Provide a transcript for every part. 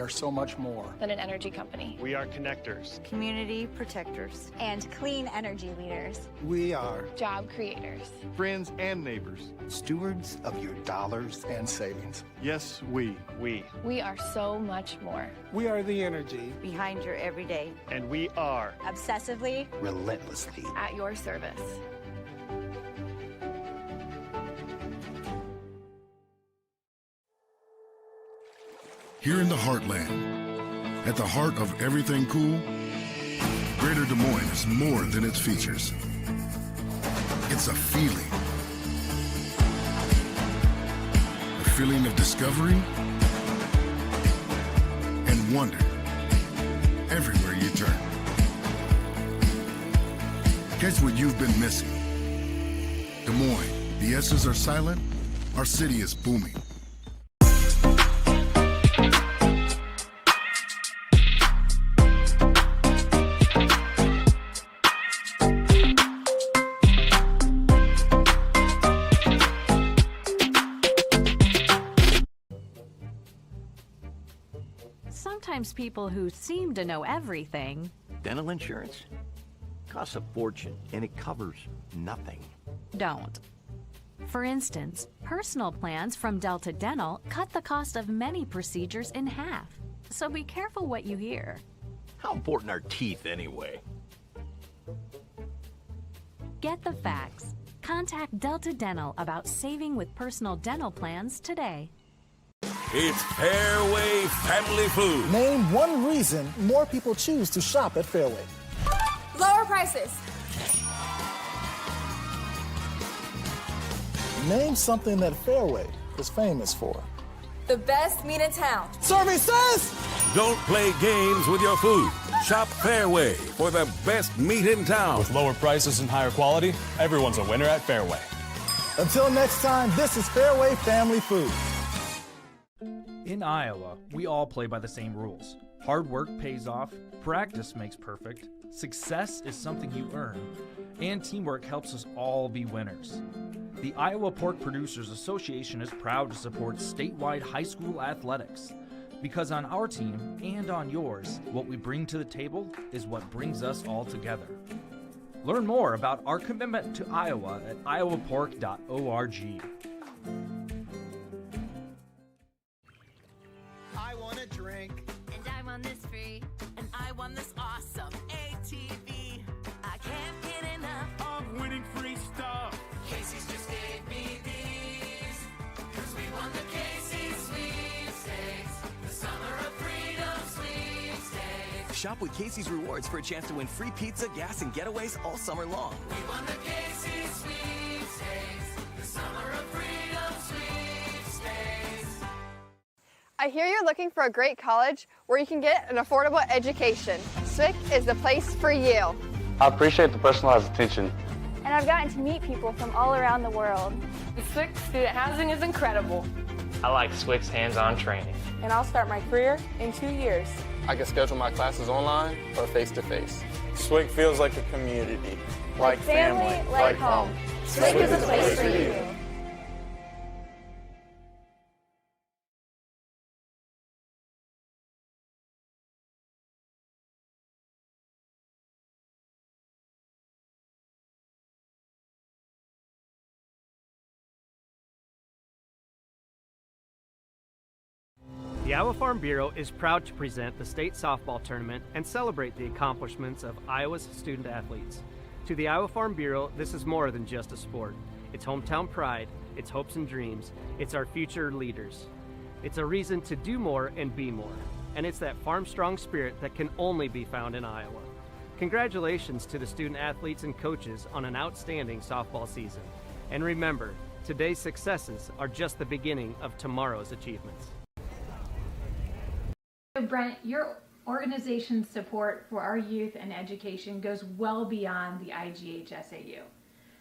are so much more than an energy company. We are connectors, community protectors, and clean energy leaders. We are job creators, friends and neighbors, stewards of your dollars and savings. Yes, we are so much more. We are the energy behind your everyday, and we are obsessively, relentlessly at your service. Here in the heartland, at the heart of everything cool, Greater Des Moines is more than its features. It's a feeling. A feeling of discovery and wonder everywhere you turn. Catch what you've been missing. Des Moines, the S's are silent, our city is booming. Sometimes people who seem to know everything. Dental insurance costs a fortune and it covers nothing. Don't. For instance, personal plans from Delta Dental cut the cost of many procedures in half. So be careful what you hear. How important are teeth anyway? Get the facts. Contact Delta Dental about saving with personal dental plans today. It's Fairway Family Food. Name one reason more people choose to shop at Fairway. Lower prices. Name something that Fairway is famous for. The best meat in town. Services! Don't play games with your food. Shop Fairway for the best meat in town. With lower prices and higher quality, everyone's a winner at Fairway. Until next time, this is Fairway Family Food. In Iowa, we all play by the same rules. Hard work pays off, practice makes perfect, success is something you earn, and teamwork helps us all be winners. The Iowa Pork Producers Association is proud to support statewide high school athletics. Because on our team and on yours, what we bring to the table is what brings us all together. Learn more about our commitment to Iowa at iowapork.org. I want a drink. And I want this free. And I want this awesome ATV. I can't get enough of winning free stuff. Casey's just gave me these. 'Cause we won the Casey's sweepstakes. The summer of freedom sweepstakes. Shop with Casey's Rewards for a chance to win free pizza, gas, and getaways all summer long. We won the Casey's sweepstakes. The summer of freedom sweepstakes. I hear you're looking for a great college where you can get an affordable education. SWIC is the place for you. I appreciate the personalized attention. And I've gotten to meet people from all around the world. The SWIC student housing is incredible. I like SWIC's hands-on training. And I'll start my career in 2 years. I can schedule my classes online or face-to-face. SWIC feels like a community, like family, like home. SWIC is a place for you. The Iowa Farm Bureau is proud to present the state softball tournament and celebrate the accomplishments of Iowa's student athletes. To the Iowa Farm Bureau, this is more than just a sport. It's hometown pride, it's hopes and dreams, it's our future leaders. It's a reason to do more and be more. And it's that farm strong spirit that can only be found in Iowa. Congratulations to the student athletes and coaches on an outstanding softball season. And remember, today's successes are just the beginning of tomorrow's achievements. So Brent, your organization's support for our youth and education goes well beyond the IGHSAU.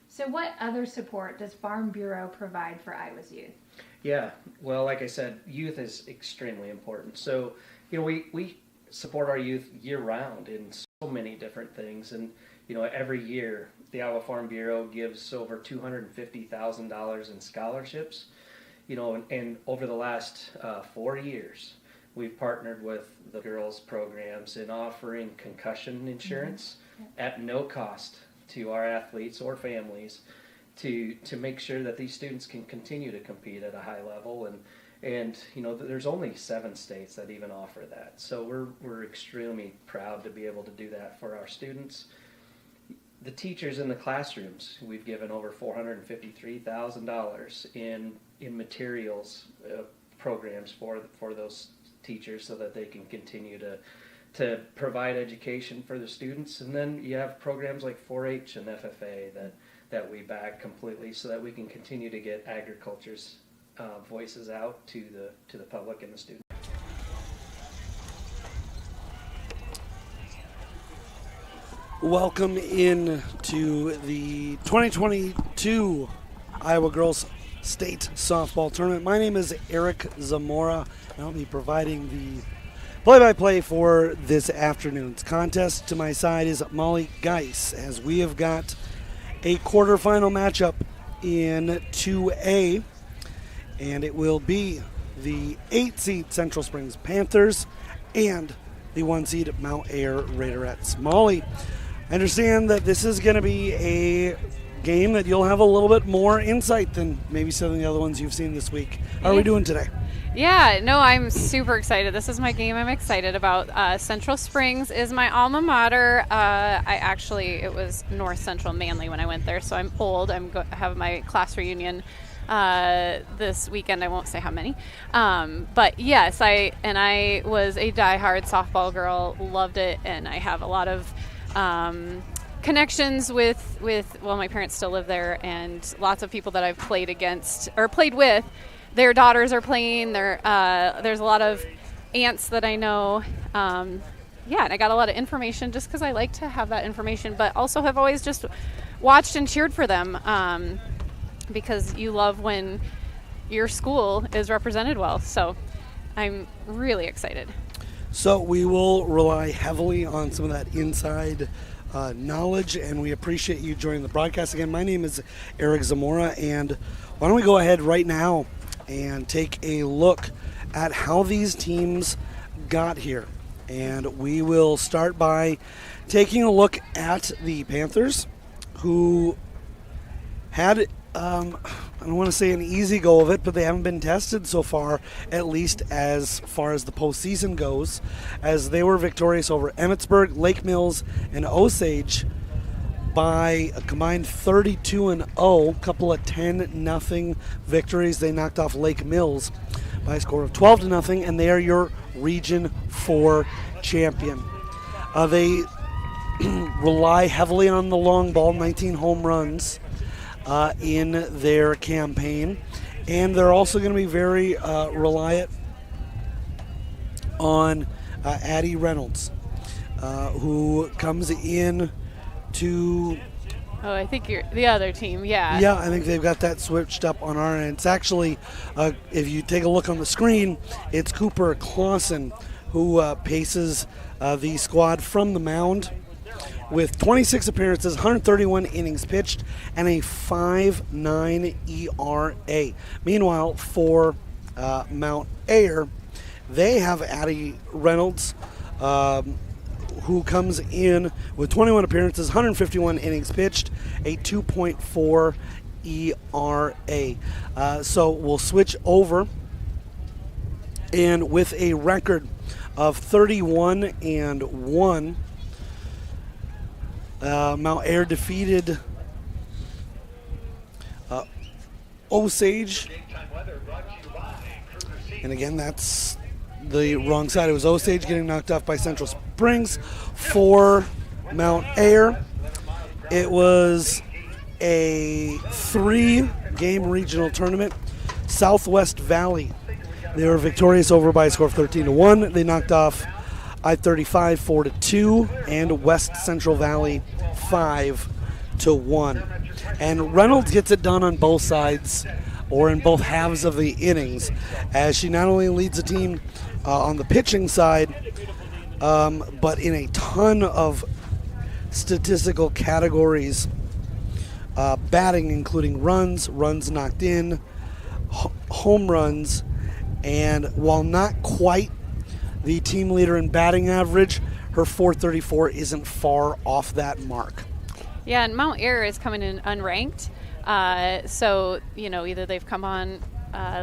So what other support does Farm Bureau provide for Iowa's youth? Yeah, well, like I said, youth is extremely important. So, we support our youth year-round in so many different things. And, every year, the Iowa Farm Bureau gives over $250,000 in scholarships. And over the last 4 years, we've partnered with the girls' programs in offering concussion insurance at no cost to our athletes or families to make sure that these students can continue to compete at a high level. And there's only 7 states that even offer that. So we're extremely proud to be able to do that for our students. The teachers in the classrooms, we've given over $453,000 in materials programs for those teachers so that they can continue to provide education for the students. And then you have programs like 4-H and FFA that we back completely so that we can continue to get agriculture's voices out to the public and the students. Welcome in to the 2022 Iowa Girls State Softball Tournament. My name is Eric Zamora, and I'll be providing the play-by-play for this afternoon's contest. To my side is Molly Geis, as we have got a quarterfinal matchup in 2A, and it will be the 8-seed Central Springs Panthers and the 1-seed Mount Ayr Raiderettes. Molly, I understand that this is going to be a game that you'll have a little bit more insight than maybe some of the other ones you've seen this week. How are we doing today? Yeah, no, I'm super excited. This is my game I'm excited about. Central Springs is my alma mater. It was North Central Manly when I went there, so I'm old. I have my class reunion this weekend. I won't say how many. But yes, I was a diehard softball girl, loved it, and I have a lot of connections with my parents still live there, and lots of people that I've played against or played with, their daughters are playing. There's a lot of aunts that I know. And I got a lot of information just because I like to have that information, but also have always just watched and cheered for them because you love when your school is represented well. So I'm really excited. So we will rely heavily on some of that inside knowledge, and we appreciate you joining the broadcast. Again, my name is Eric Zamora, and why don't we go ahead right now and take a look at how these teams got here. And we will start by taking a look at the Panthers, who had I don't want to say an easy go of it, but they haven't been tested so far, at least as far as the postseason goes, as they were victorious over Emmitsburg, Lake Mills, and Osage by a combined 32-0, a couple of 10-0 victories. They knocked off Lake Mills by a score of 12-0, and they are your Region 4 champion. They rely heavily on the long ball, 19 home runs in their campaign, and they're also going to be very reliant on Addie Reynolds, who comes in to... Oh, I think you're the other team, yeah. Yeah, I think they've got that switched up on our end. It's actually, if you take a look on the screen, it's Cooper Clausen who paces the squad from the mound with 26 appearances, 131 innings pitched, and a 5.9 ERA. Meanwhile, for Mount Ayr, they have Addie Reynolds, who comes in with 21 appearances, 151 innings pitched, a 2.4 ERA. So we'll switch over, and with a record of 31-1, Mount Ayr defeated Osage, and again, that's the wrong side. It was Osage getting knocked off by Central Springs. For Mount Ayr, it was a 3-game regional tournament. Southwest Valley, they were victorious over by a score of 13-1. They knocked off I-35 4-2, and West Central Valley 5-1. And Reynolds gets it done on both sides, or in both halves of the innings, as she not only leads the team on the pitching side, but in a ton of statistical categories, batting, including runs knocked in, home runs, and while not quite the team leader in batting average. Her .434 isn't far off that mark. Yeah, and Mount Air is coming in unranked. So, either they've come on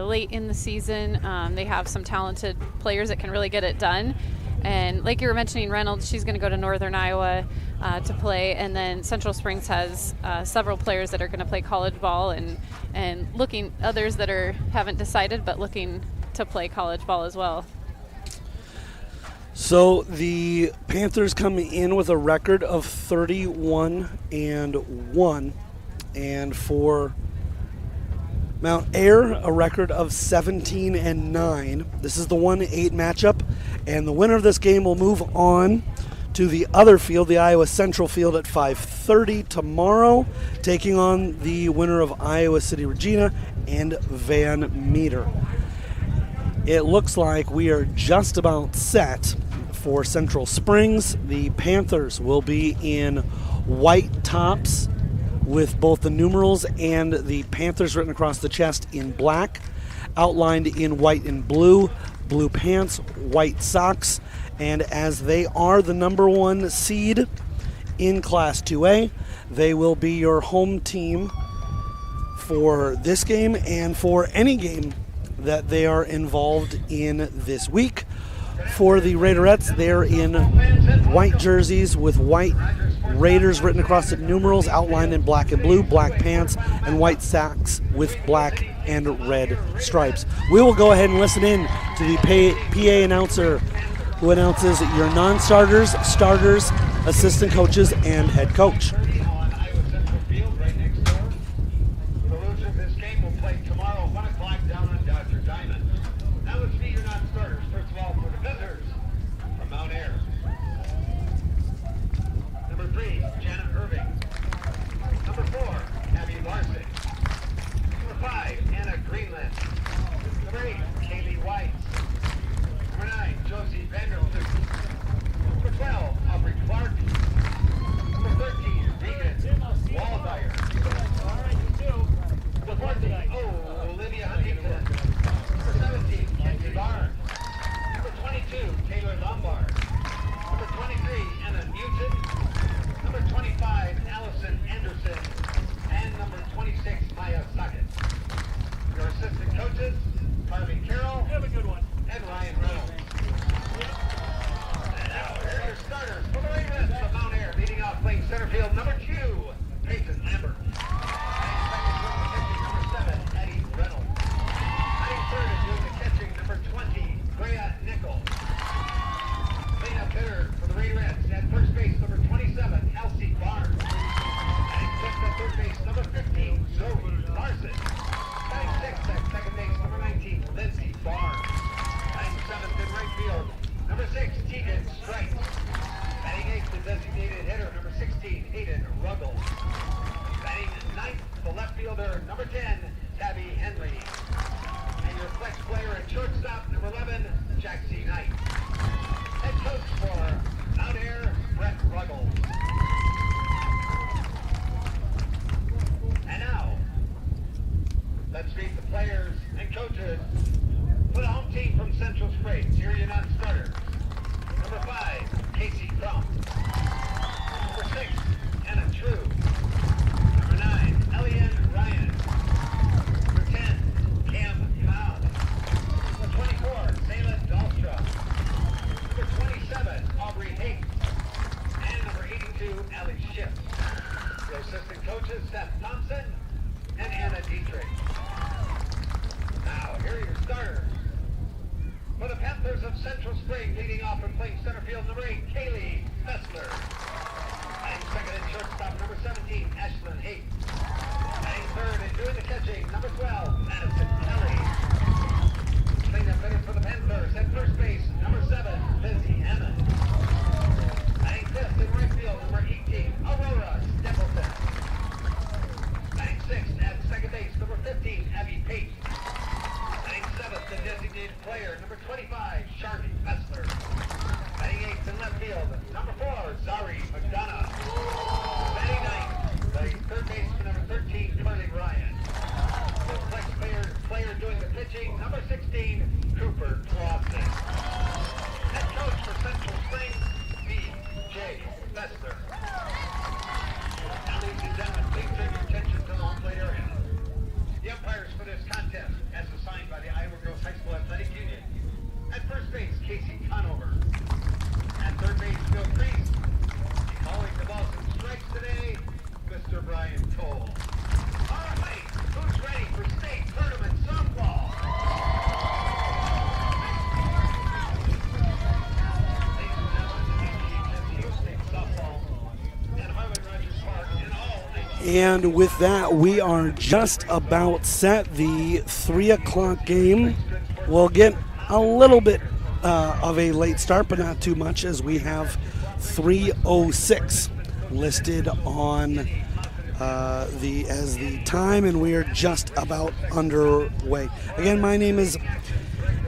late in the season, they have some talented players that can really get it done. And like you were mentioning, Reynolds, she's going to go to Northern Iowa to play. And then Central Springs has several players that are going to play college ball and others that haven't decided but looking to play college ball as well. So the Panthers come in with a record of 31-1, and for Mount Air, a record of 17-9. This is the 1-8 matchup, and the winner of this game will move on to the other field, the Iowa Central field, at 5:30 tomorrow, taking on the winner of Iowa City Regina and Van Meter. It looks like we are just about set for Central Springs. The Panthers will be in white tops with both the numerals and the Panthers written across the chest in black, outlined in white and blue pants, white socks, and as they are the number 1 seed in Class 2A, they will be your home team for this game and for any game that they are involved in this week. For the Raiderettes, they're in white jerseys with white Raiders written across the numerals, outlined in black and blue, black pants, and white socks with black and red stripes. We will go ahead and listen in to the PA announcer who announces your non-starters, starters, assistant coaches, and head coach. And with that, we are just about set. The 3 o'clock game will get a little bit of a late start, but not too much, as we have 3:06 listed on as the time, and we are just about underway. Again, my name is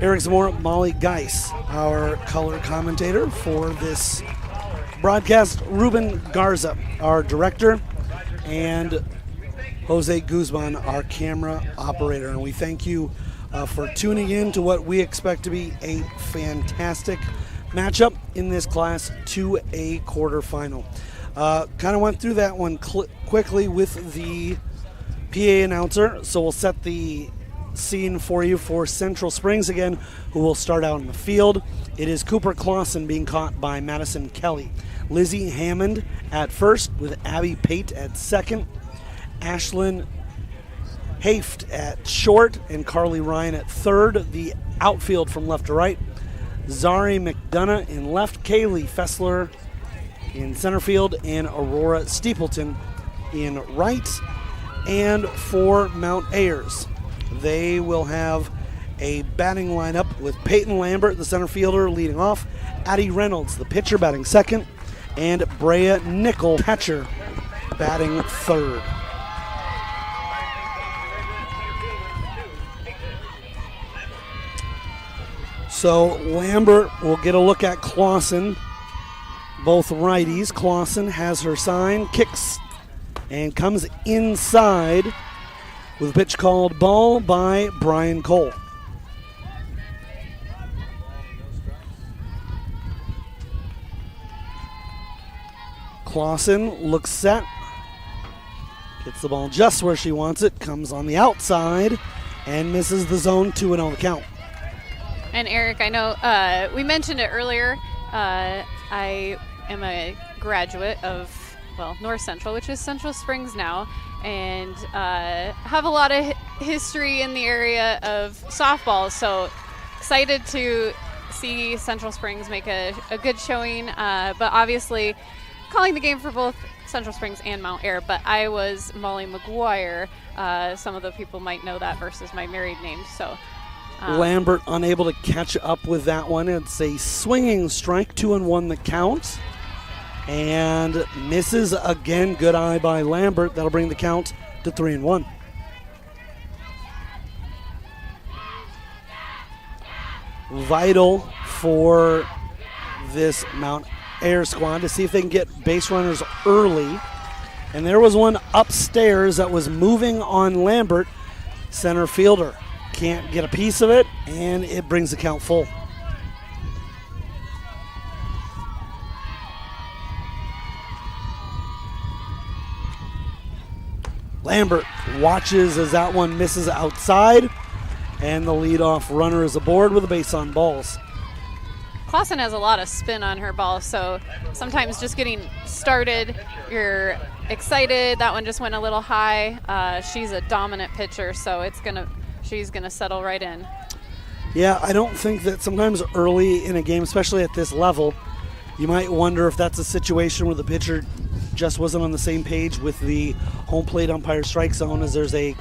Eric Zamora. Molly Geis, our color commentator for this broadcast. Ruben Garza, our director, and Jose Guzman, our camera operator. And we thank you for tuning in to what we expect to be a fantastic matchup in this Class 2A quarterfinal. Kind of went through that one quickly with the PA announcer, so we'll set the scene for you for Central Springs again, who will start out in the field. It is Cooper Clausen being caught by Madison Kelly. Lizzie Hammond at first, with Abby Pate at second. Ashlyn Haft at short, and Carly Ryan at third. The outfield from left to right: Zari McDonough in left, Kaylee Fessler in center field, and Aurora Steepleton in right. And for Mount Ayers, they will have a batting lineup with Peyton Lambert, the center fielder, leading off, Addie Reynolds, the pitcher, batting second, and Brea Nickel, catcher, batting third. So Lambert will get a look at Clausen, both righties. Clausen has her sign, kicks, and comes inside with a pitch called ball by Brian Cole. Clausen looks set, gets the ball just where she wants it, comes on the outside, and misses the zone. 2-0 the count. And Eric, I know we mentioned it earlier. I am a graduate of, North Central, which is Central Springs now, and have a lot of history in the area of softball. So excited to see Central Springs make a good showing, but obviously calling the game for both Central Springs and Mount Ayr, but I was Molly McGuire. Some of the people might know that versus my married name. So Lambert unable to catch up with that one. It's a swinging strike, 2-1 the count. And misses again. Good eye by Lambert. That'll bring the count to 3-1. Vital for this Mount Ayr squad to see if they can get base runners early. And there was one upstairs that was moving on Lambert. Center fielder can't get a piece of it, and it brings the count full. Lambert watches as that one misses outside, and the leadoff runner is aboard with a base on balls. Clausen has a lot of spin on her ball, so sometimes just getting started, you're excited. That one just went a little high. She's a dominant pitcher, so she's gonna settle right in. Yeah, I don't think that sometimes early in a game, especially at this level, you might wonder if that's a situation where the pitcher just wasn't on the same page with the home plate umpire strike zone, as there's a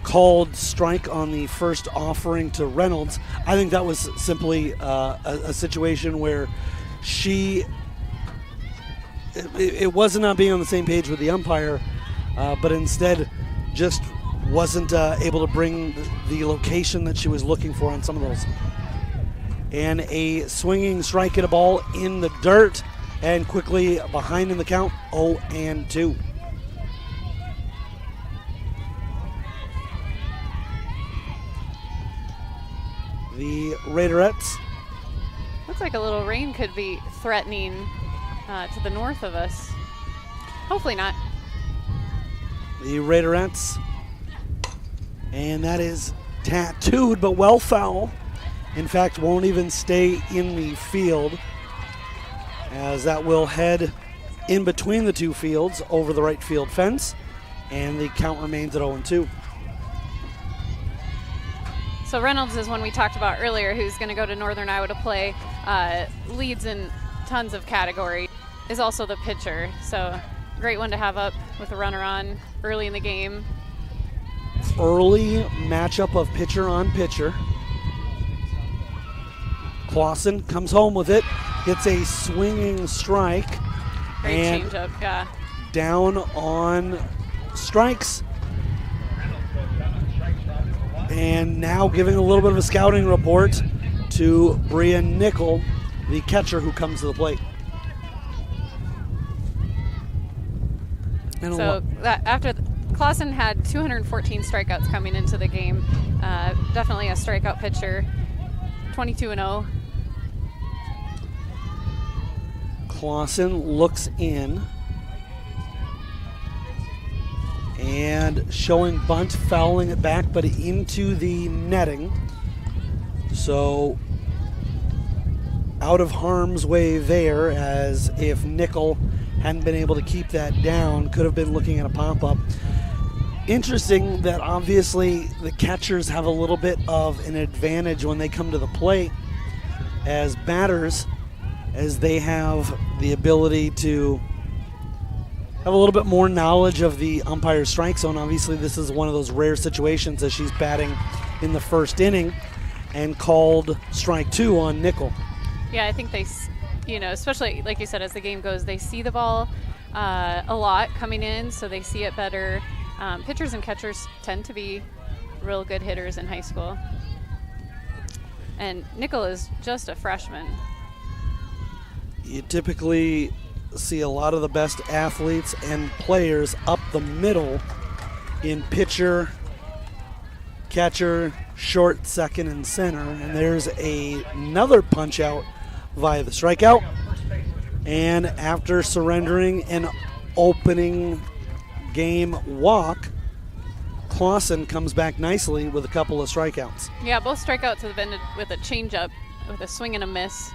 called strike on the first offering to Reynolds. I think that was simply a situation where it wasn't not being on the same page with the umpire, but instead just wasn't able to bring the location that she was looking for on some of those. And a swinging strike at a ball in the dirt, and quickly behind in the count, 0-2. The Raiderettes. Looks like a little rain could be threatening to the north of us. Hopefully not. The Raiderettes, and that is tattooed, but well foul. In fact, won't even stay in the field, as that will head in between the two fields over the right field fence, and the count remains at 0-2. So Reynolds is one we talked about earlier, who's going to go to Northern Iowa to play, leads in tons of category, is also the pitcher. So great one to have up with a runner on early in the game. Early matchup of pitcher on pitcher. Clausen comes home with it, gets a swinging strike. Great and changeup, yeah. down on strikes. And now giving a little bit of a scouting report to Bria Nickel, the catcher who comes to the plate. And So after Clausen had 214 strikeouts coming into the game, definitely a strikeout pitcher, 22-0. Clausen looks in and showing bunt, fouling it back, but into the netting. So out of harm's way there, as if Nickel hadn't been able to keep that down, could have been looking at a pop-up. Interesting that obviously the catchers have a little bit of an advantage when they come to the plate as batters, as they have the ability to have a little bit more knowledge of the umpire's strike zone. Obviously, this is one of those rare situations as she's batting in the first inning and called strike 2 on Nickel. Yeah, I think they, especially like you said, as the game goes, they see the ball a lot coming in, so they see it better. Pitchers and catchers tend to be real good hitters in high school. And Nickel is just a freshman. You typically see a lot of the best athletes and players up the middle in pitcher, catcher, short, second, and center. And there's another punch out via the strikeout. And after surrendering an opening game walk, Clausen comes back nicely with a couple of strikeouts. Yeah, both strikeouts have ended with a changeup, with a swing and a miss.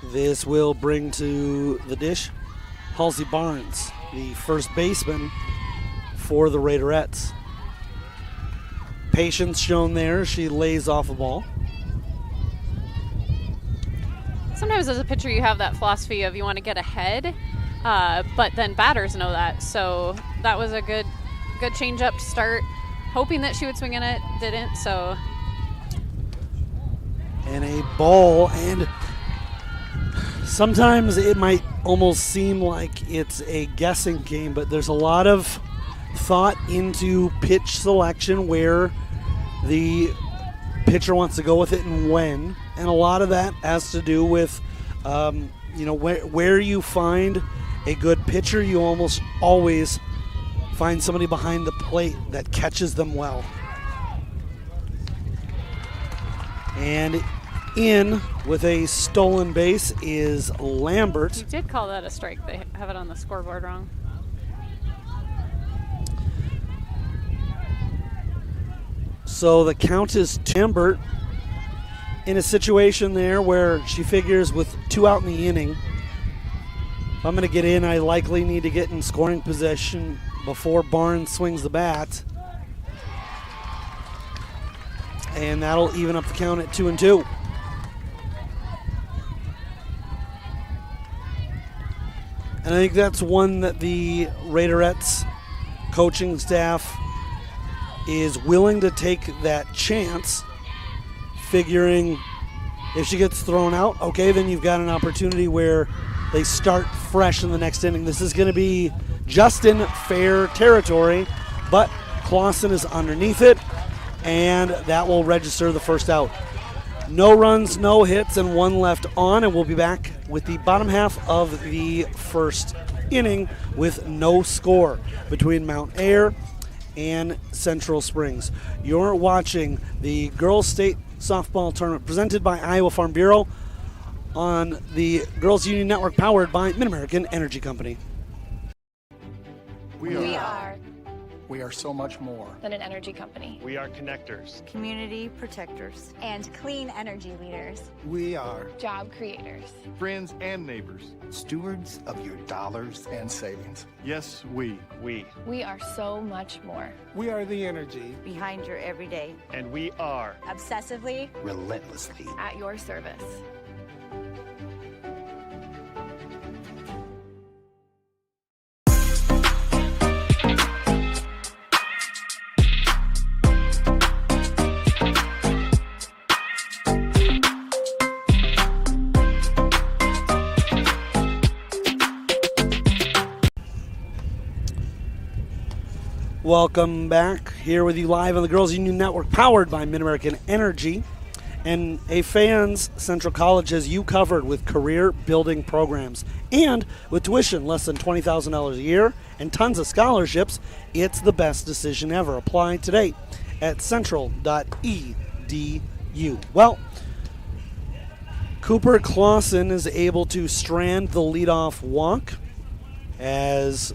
This will bring to the dish Halsey Barnes, the first baseman for the Raiderettes. Patience shown there. She lays off a ball. Sometimes as a pitcher you have that philosophy of you want to get ahead, but then batters know that. So that was a good changeup to start, hoping that she would swing in it, didn't, so. And a ball, and sometimes it might almost seem like it's a guessing game, but there's a lot of thought into pitch selection where the pitcher wants to go with it and when, and a lot of that has to do with where you find a good pitcher. You almost always find somebody behind the plate that catches them well. And in with a stolen base is Lambert. You did call that a strike. They have it on the scoreboard wrong. So the count is Lambert in a situation there where she figures with 2 out in the inning, if I'm going to get in, I likely need to get in scoring position before Barnes swings the bat. And that'll even up the count at 2-2. And I think that's one that the Raiderettes coaching staff is willing to take that chance, figuring if she gets thrown out, okay, then you've got an opportunity where they start fresh in the next inning. This is going to be just in fair territory, but Clausen is underneath it, and that will register the first out. No runs, no hits, and 1 left on, and we'll be back with the bottom half of the first inning with no score between Mount Ayr and Central Springs. You're watching the Girls State Softball Tournament presented by Iowa Farm Bureau on the Girls Union Network, powered by Mid-American Energy Company. We are so much more than an energy company. We are connectors, community protectors, and clean energy leaders. We are Job creators. friends and neighbors, stewards of your dollars and savings. Yes, we We are so much more. We are the energy behind your everyday, and we are Obsessively, relentlessly At your service. Welcome back. Here with you live on the Girls Union Network, powered by Mid-American Energy. And fans, Central College has you covered with career-building programs. And with tuition less than $20,000 a year and tons of scholarships, it's the best decision ever. Apply today at central.edu. Well, Cooper Clausen is able to strand the leadoff walk as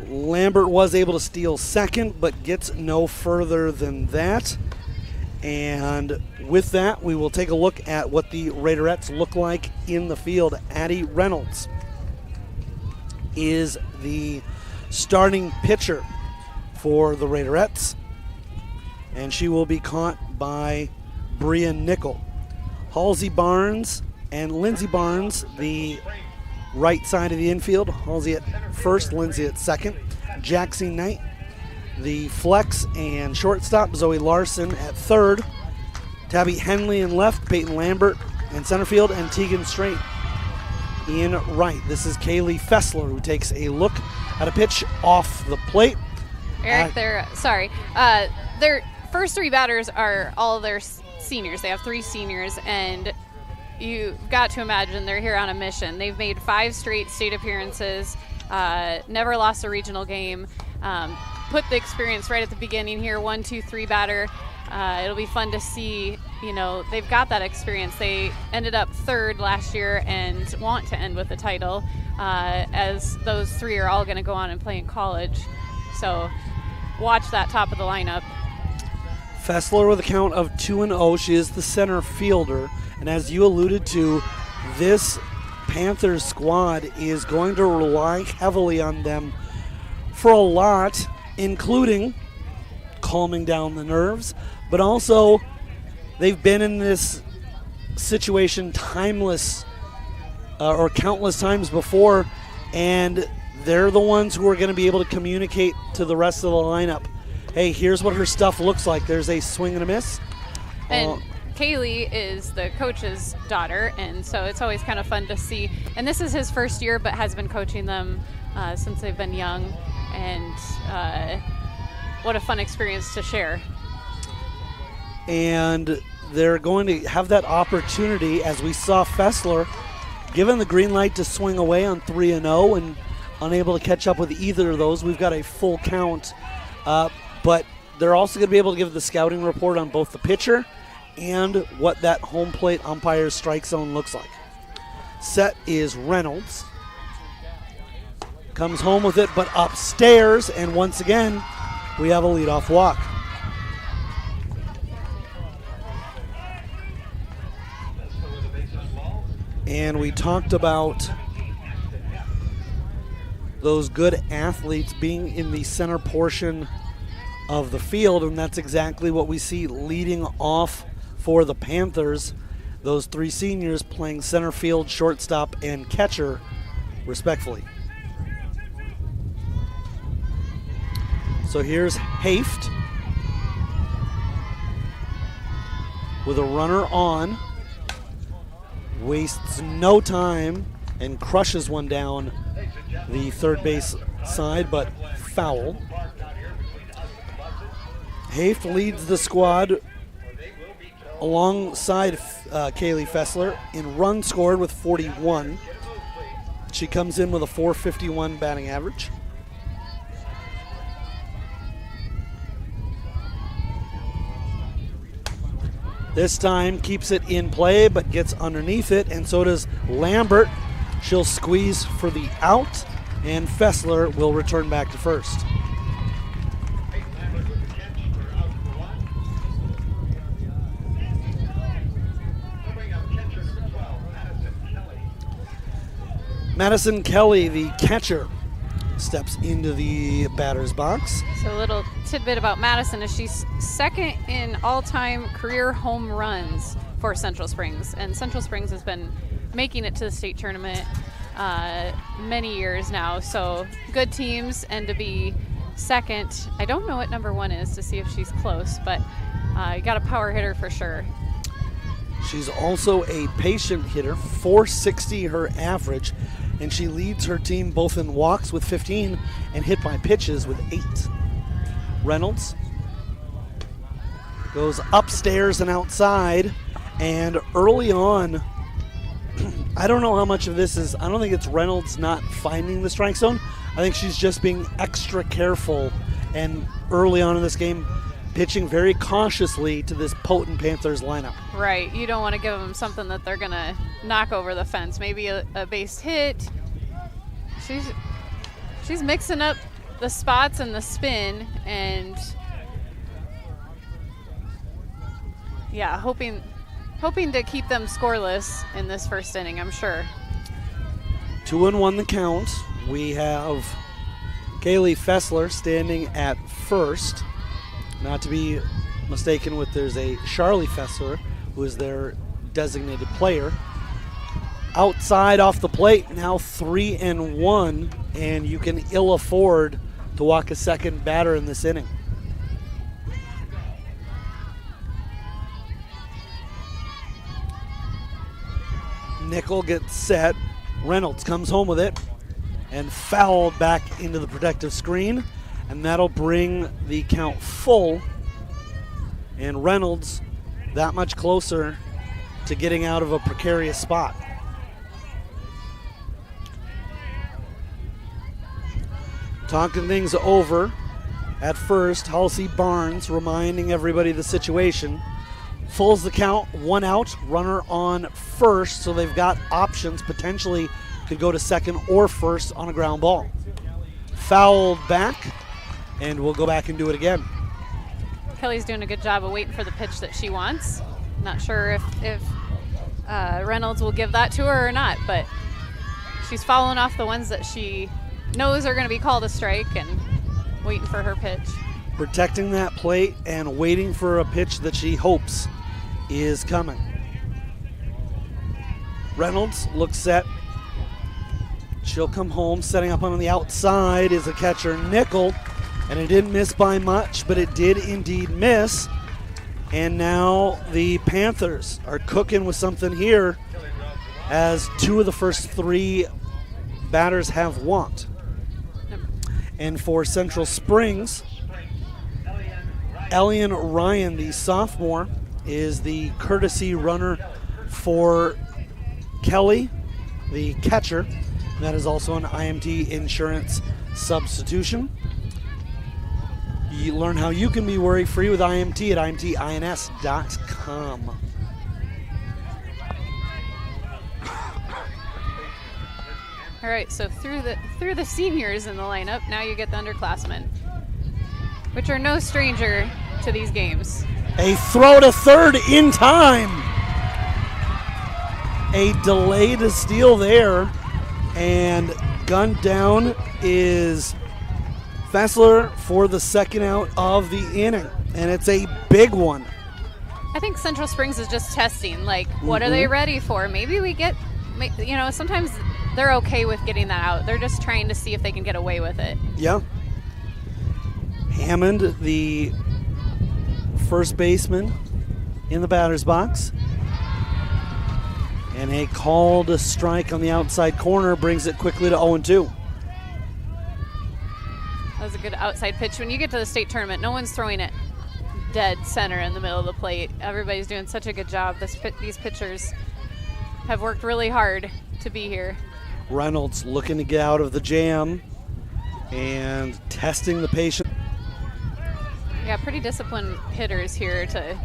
Lambert was able to steal second, but gets no further than that. And with that, we will take a look at what the Raiderettes look like in the field. Addie Reynolds is the starting pitcher for the Raiderettes, and she will be caught by Bria Nickel. Halsey Barnes and Lindsey Barnes, the right side of the infield. Halsey at first, Lindsay at second. Jackson Knight, the flex and shortstop. Zoe Larson at third. Tabby Henley in left. Peyton Lambert in center field. And Tegan Straight in right. This is Kaylee Fessler who takes a look at a pitch off the plate. Eric, their first three batters are all their seniors. They have three seniors, and you've got to imagine they're here on a mission. They've made 5 straight state appearances, never lost a regional game. Put the experience right at the beginning here, 1, 2, 3 batter. It'll be fun to see, they've got that experience. They ended up third last year and want to end with the title, as those 3 are all going to go on and play in college. So watch that top of the lineup. Fessler with a count of 2-0. She is the center fielder. And as you alluded to, this Panthers squad is going to rely heavily on them for a lot, including calming down the nerves, but also they've been in this situation countless times before, and they're the ones who are going to be able to communicate to the rest of the lineup, hey, here's what her stuff looks like. There's a swing and a miss. And Kaylee is the coach's daughter, and so it's always kind of fun to see. And this is his first year, but has been coaching them since they've been young. And what a fun experience to share. And they're going to have that opportunity, as we saw Fessler given the green light to swing away on 3-0 and unable to catch up with either of those. We've got a full count, but they're also going to be able to give the scouting report on both the pitcher and what that home plate umpire's strike zone looks like. Set is Reynolds. Comes home with it, but upstairs, and once again, we have a leadoff walk. And we talked about those good athletes being in the center portion of the field, and that's exactly what we see leading off for the Panthers. Those 3 seniors playing center field, shortstop, and catcher, respectfully. So here's Haft with a runner on. Wastes no time and crushes one down the third base side, but foul. Haft leads the squad alongside Kaylee Fessler in runs scored with 41. She comes in with a .451 batting average. This time keeps it in play, but gets underneath it, and so does Lambert. She'll squeeze for the out, and Fessler will return back to first. Madison Kelly, the catcher, steps into the batter's box. So a little tidbit about Madison is she's second in all-time career home runs for Central Springs. And Central Springs has been making it to the state tournament many years now. So good teams, and to be second, I don't know what number 1 is to see if she's close, but you got a power hitter for sure. She's also a patient hitter, 460 her average, and she leads her team both in walks with 15 and hit by pitches with 8. Reynolds goes upstairs and outside, and early on, I don't know how much of this is, I don't think it's Reynolds not finding the strike zone. I think she's just being extra careful, and early on in this game, pitching very cautiously to this potent Panthers lineup. Right. You don't want to give them something that they're going to knock over the fence. Maybe a base hit. She's mixing up the spots and the spin, and yeah, hoping to keep them scoreless in this first inning, I'm sure. 2-1 the count. We have Kaylee Fessler standing at first. Not to be mistaken with, there's a Charlie Fessler, who is their designated player. Outside off the plate, now 3-1, and you can ill afford to walk a second batter in this inning. Nickel gets set. Reynolds comes home with it and fouled back into the protective screen, and that'll bring the count full, and Reynolds that much closer to getting out of a precarious spot. Talking things over at first, Halsey Barnes reminding everybody the situation. Fulls the count, 1 out, runner on first, so they've got options, potentially could go to second or first on a ground ball. Fouled back, and we'll go back and do it again. Kelly's doing a good job of waiting for the pitch that she wants. Not sure if Reynolds will give that to her or not, but she's following off the ones that she knows are going to be called a strike and waiting for her pitch. Protecting that plate and waiting for a pitch that she hopes is coming. Reynolds looks set. She'll come home. Setting up on the outside is a catcher, Nickel, and it didn't miss by much, but it did indeed miss. And now the Panthers are cooking with something here, as 2 of the first 3 batters have walked. And for Central Springs, Elian Ryan, the sophomore, is the courtesy runner for Kelly, the catcher. That is also an IMT insurance substitution. You learn how you can be worry-free with IMT at imtins.com. All right, so through the seniors in the lineup, now you get the underclassmen, which are no stranger to these games. A throw to third in time. A delay to steal there, and gunned down is Fessler for the second out of the inning, and it's a big one. I think Central Springs is just testing, like, what are they ready for? Maybe we get, sometimes they're okay with getting that out. They're just trying to see if they can get away with it. Yeah. Hammond, the first baseman in the batter's box. And a called strike on the outside corner brings it quickly to 0-2. That was a good outside pitch. When you get to the state tournament, no one's throwing it dead center in the middle of the plate. Everybody's doing such a good job. These pitchers have worked really hard to be here. Reynolds looking to get out of the jam and testing the patient. Yeah, pretty disciplined hitters here to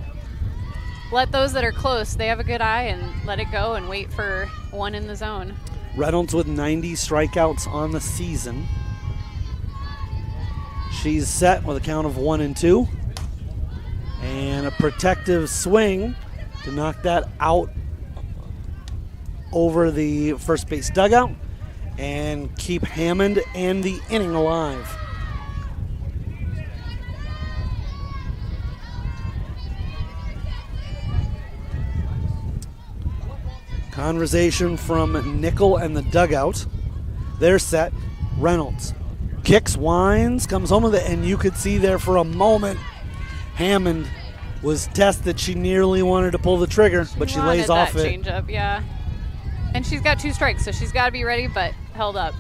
let those that are close, they have a good eye and let it go and wait for one in the zone. Reynolds with 90 strikeouts on the season. She's set with a count of 1-2. And a protective swing to knock that out over the first base dugout and keep Hammond and the inning alive. Conversation from Nickel and the dugout. They're set. Reynolds kicks, winds, comes home with it, and you could see there for a moment Hammond was tested. She nearly wanted to pull the trigger, but she lays off that it. Changeup, yeah. And she's got 2 strikes, so she's got to be ready, but held up.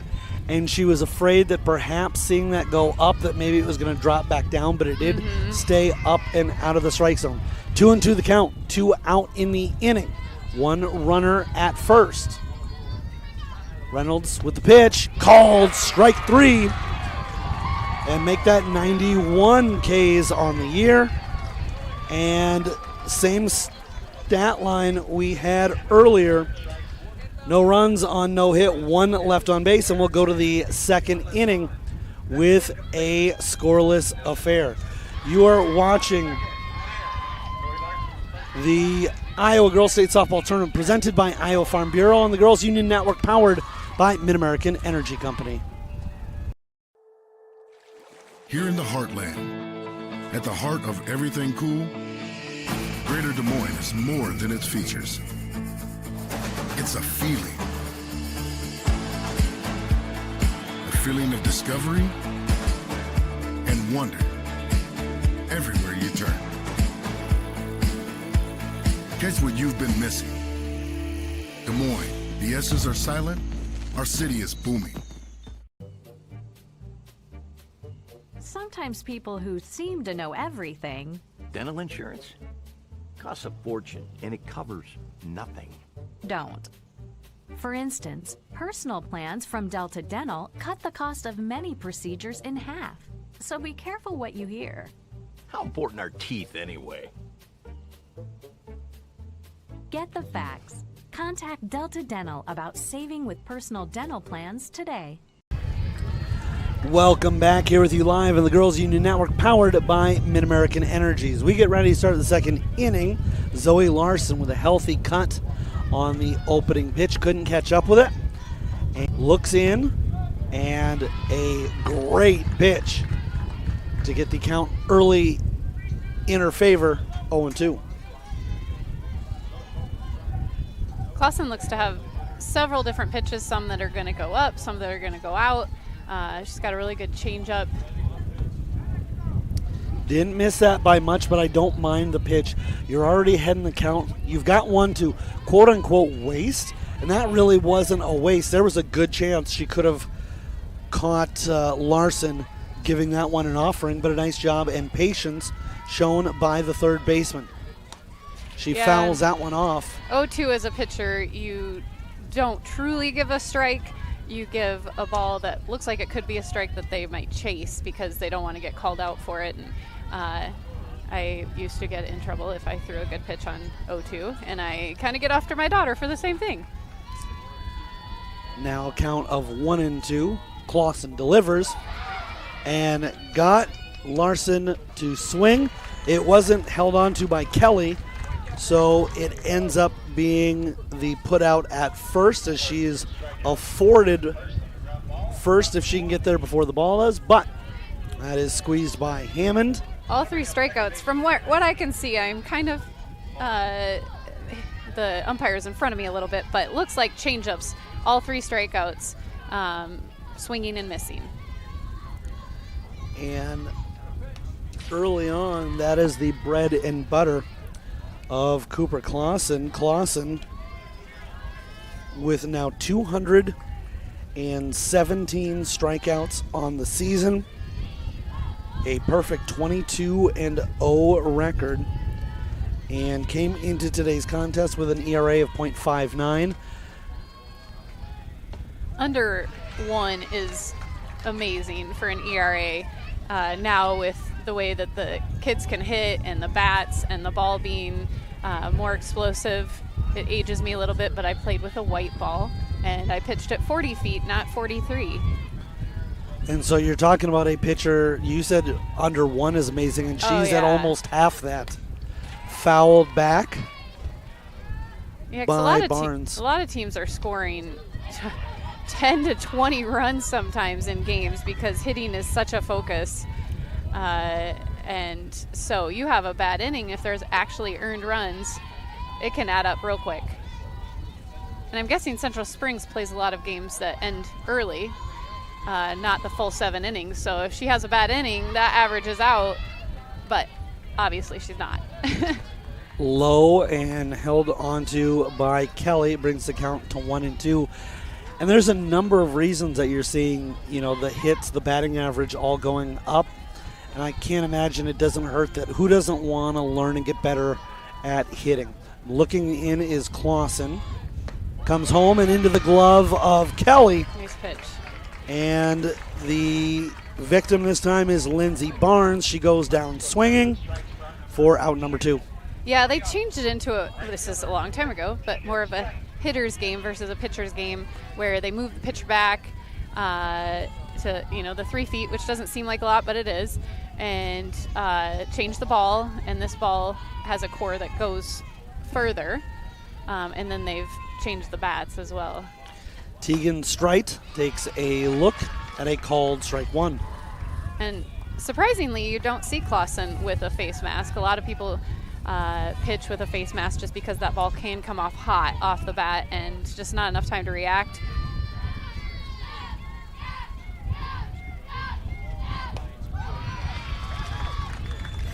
And she was afraid that perhaps seeing that go up, that maybe it was going to drop back down, but it did stay up and out of the strike zone. 2-2 the count, 2 out in the inning. 1 runner at first. Reynolds with the pitch, called strike 3, and make that 91 Ks on the year. And same stat line we had earlier. No runs on no hit, 1 left on base, and we'll go to the second inning with a scoreless affair. You are watching the Iowa Girls State Softball Tournament presented by Iowa Farm Bureau and the Girls Union Network, powered by Mid-American Energy Company. Here in the heartland, at the heart of everything cool, Greater Des Moines is more than its features. It's a feeling. A feeling of discovery and wonder everywhere you turn. Catch what you've been missing. Des Moines, the S's are silent, our city is booming. Sometimes people who seem to know everything. Dental insurance costs a fortune, and it covers nothing. Don't. For instance, personal plans from Delta Dental cut the cost of many procedures in half. So be careful what you hear. How important are teeth anyway? Get the facts. Contact Delta Dental about saving with personal dental plans today. Welcome back, here with you live in the Girls Union Network, powered by Mid-American Energies. We get ready to start the second inning. Zoe Larson with a healthy cut on the opening pitch, couldn't catch up with it. And looks in, and a great pitch to get the count early in her favor, 0-2. Clausen looks to have several different pitches, some that are going to go up, some that are going to go out. She's got a really good changeup. Didn't miss that by much, but I don't mind the pitch. You're already ahead in the count. You've got one to quote-unquote waste, and that really wasn't a waste. There was a good chance she could have caught Larson giving that one an offering, but a nice job and patience shown by the third baseman. She fouls that one off. 0-2 as a pitcher, you don't truly give a strike. You give a ball that looks like it could be a strike that they might chase because they don't want to get called out for it. And I used to get in trouble if I threw a good pitch on 0-2, and I kind of get after my daughter for the same thing. Now a count of 1-2. Clausen delivers and got Larson to swing. It wasn't held on to by Kelly, so it ends up being the put out at first, as she is afforded first if she can get there before the ball does, but that is squeezed by Hammond. All 3 strikeouts. From what I can see, I'm kind of the umpire's in front of me a little bit, but it looks like changeups. All 3 strikeouts, swinging and missing. And early on, that is the bread and butter of Cooper Clausen. Clausen with now 217 strikeouts on the season, a perfect 22-0 record, and came into today's contest with an ERA of .59. Under 1 is amazing for an ERA. Now with the way that the kids can hit and the bats and the ball being more explosive, it ages me a little bit, but I played with a white ball and I pitched at 40 feet, not 43. And so you're talking about a pitcher, you said under 1 is amazing, and she's at almost half that. Fouled back by Barnes. A lot of teams are scoring 10 to 20 runs sometimes in games because hitting is such a focus. And so you have a bad inning, if there's actually earned runs, it can add up real quick. And I'm guessing Central Springs plays a lot of games that end early, not the full 7 innings. So if she has a bad inning, that averages out. But obviously she's not. Low and held onto by Kelly, brings the count to 1-2. And there's a number of reasons that you're seeing, the hits, the batting average all going up. And I can't imagine it doesn't hurt that. Who doesn't want to learn and get better at hitting? Looking in is Clausen. Comes home and into the glove of Kelly. Nice pitch. And the victim this time is Lindsey Barnes. She goes down swinging for out number 2. Yeah, they changed it into this is a long time ago, but more of a hitter's game versus a pitcher's game where they move the pitcher back to, the 3 feet, which doesn't seem like a lot, but it is, and change the ball. And this ball has a core that goes further, and then they've changed the bats as well. Tegan Strite takes a look at a called strike 1. And surprisingly, you don't see Clausen with a face mask. A lot of people pitch with a face mask just because that ball can come off hot off the bat and just not enough time to react.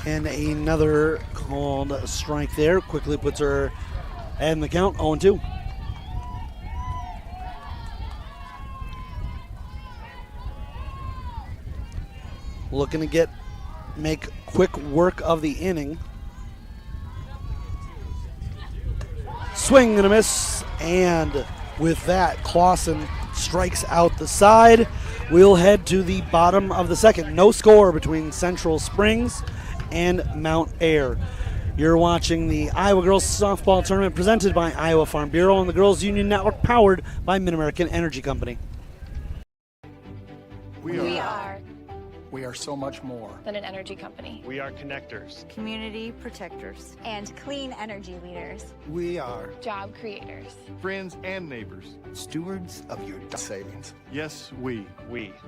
And another called strike there. Quickly puts her in the count, 0-2. Looking to make quick work of the inning. Swing and a miss, and with that, Clausen strikes out the side. We'll head to the bottom of the second. No score between Central Springs and Mount Ayr. You're watching the Iowa Girls Softball Tournament presented by Iowa Farm Bureau and the Girls Union Network, powered by Mid-American Energy Company. We are so much more than an energy company. We are connectors, community protectors, and clean energy leaders. We are job creators, friends and neighbors, stewards of your savings. Yes, we.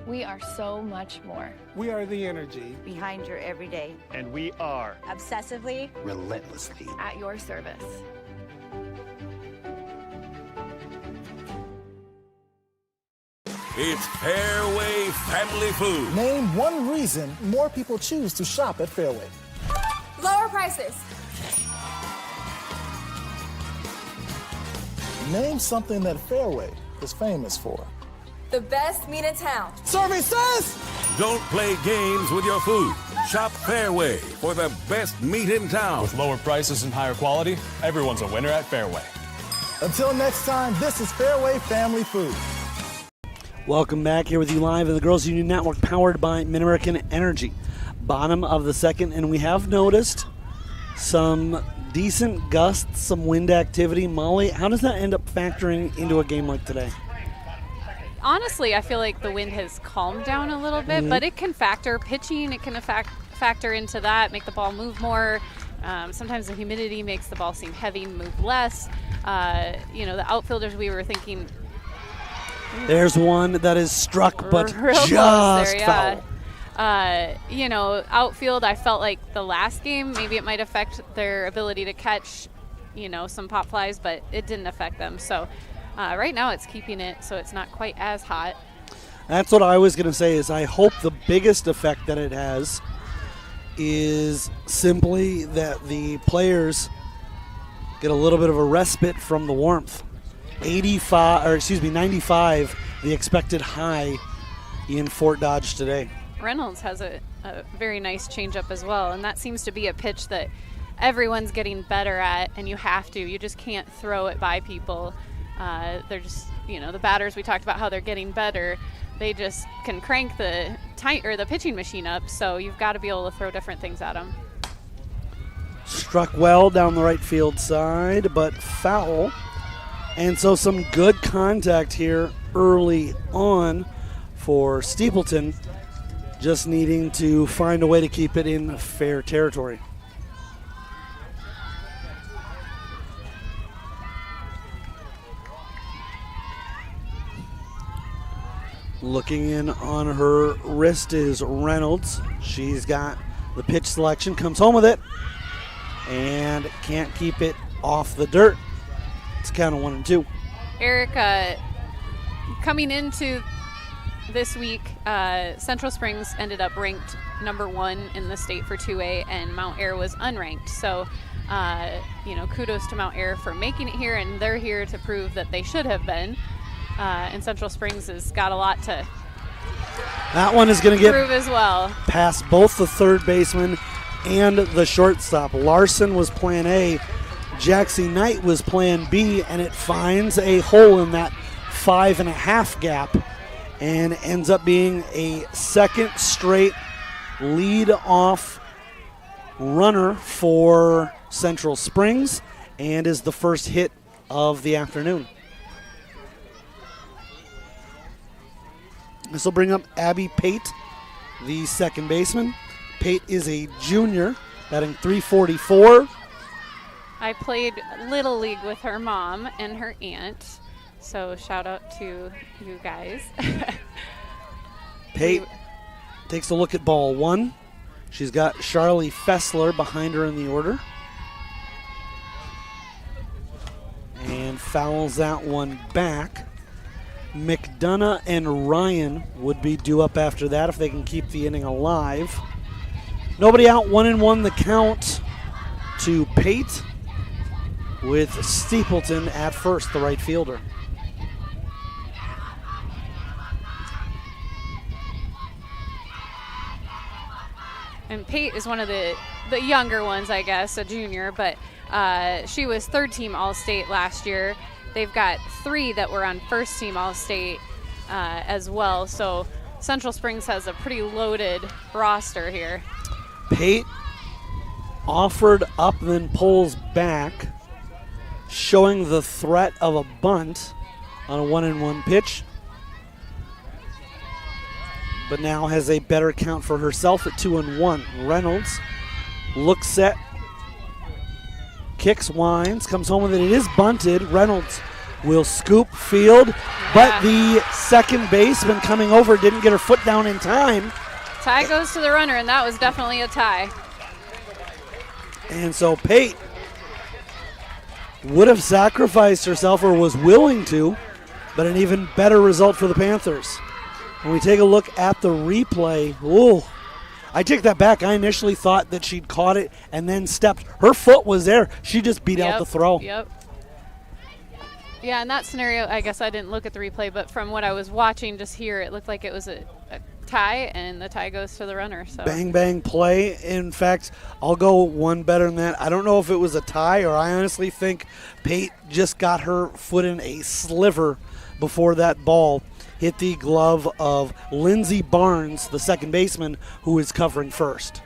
We are so much more. We are the energy behind your everyday. And we are obsessively, relentlessly at your service. It's Fairway Family Food. Name one reason more people choose to shop at Fairway. Lower prices. Name something that Fairway is famous for. The best meat in town. Services! Don't play games with your food. Shop Fairway for the best meat in town. With lower prices and higher quality, everyone's a winner at Fairway. Until next time, this is Fairway Family Food. Welcome back, here with you live in the Girls Union Network, powered by Mid-American Energy. Bottom of the second, and we have noticed some decent gusts, some wind activity. Molly, how does that end up factoring into a game like today? Honestly, I feel like the wind has calmed down a little bit, but it can factor pitching. It can factor into that, make the ball move more. Sometimes the humidity makes the ball seem heavy, move less. The outfielders, we were thinking. There's one that is struck, but real just close there, foul. Outfield, I felt like the last game, maybe it might affect their ability to catch, some pop flies, but it didn't affect them. So right now it's keeping it so it's not quite as hot. That's what I was going to say, is I hope the biggest effect that it has is simply that the players get a little bit of a respite from the warmth. 95, the expected high in Fort Dodge today. Reynolds has a very nice changeup as well, and that seems to be a pitch that everyone's getting better at, and you just can't throw it by people. They're just, the batters, we talked about how they're getting better. They just can crank the pitching machine up, so you've got to be able to throw different things at them. Struck well down the right field side, but foul. And so some good contact here early on for Steepleton, just needing to find a way to keep it in fair territory. Looking in on her wrist is Reynolds. She's got the pitch selection, comes home with it, and can't keep it off the dirt. It's count of 1-2. Eric, coming into this week, Central Springs ended up ranked number 1 in the state for 2A, and Mount Air was unranked. So, kudos to Mount Air for making it here, and they're here to prove that they should have been. And Central Springs has got a lot to That one is going to get prove as well. Past both the third baseman and the shortstop. Larson was plan A, Jaxie Knight was plan B, and it finds a hole in that 5.5 gap and ends up being a second straight lead-off runner for Central Springs and is the first hit of the afternoon. This will bring up Abby Pate, the second baseman. Pate is a junior, batting .344. I played Little League with her mom and her aunt, so shout out to you guys. Pate takes a look at ball 1. She's got Charlie Fessler behind her in the order. And fouls that one back. McDonough and Ryan would be due up after that if they can keep the inning alive. Nobody out, 1-1 the count to Pate with Steepleton at first, the right fielder. And Pate is one of the younger ones, I guess, a junior, but she was third team All-State last year. They've got 3 that were on first team All-State as well. So Central Springs has a pretty loaded roster here. Pate offered up, then pulls back, showing the threat of a bunt on a 1-1 pitch. But now has a better count for herself at 2-1. Reynolds looks set, kicks, winds, comes home with it. It is bunted. Reynolds will scoop field, but the second baseman coming over didn't get her foot down in time. Tie goes to the runner, and that was definitely a tie. And so Pate would have sacrificed herself, or was willing to, but an even better result for the Panthers. When we take a look at the replay, I take that back. I initially thought that she'd caught it and then stepped. Her foot was there. She just beat out the throw. Yep. Yeah, in that scenario, I guess I didn't look at the replay, but from what I was watching just here, it looked like it was a tie, and the tie goes to the runner. So bang, bang play. In fact, I'll go one better than that. I don't know if it was a tie, or I honestly think Pate just got her foot in a sliver before that ball hit the glove of Lindsey Barnes, the second baseman, who is covering first.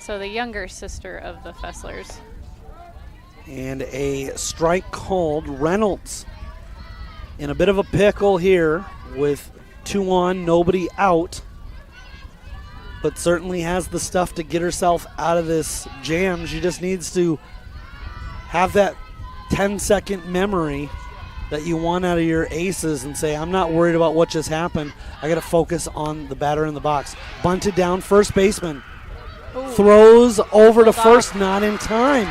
So the younger sister of the Fesslers. And a strike called. Reynolds in a bit of a pickle here with 2 on, nobody out, but certainly has the stuff to get herself out of this jam. She just needs to have that 10-second memory that you want out of your aces and say, I'm not worried about what just happened. I got to focus on the batter in the box. Bunted down, first baseman. Ooh. Throws over to first, not in time.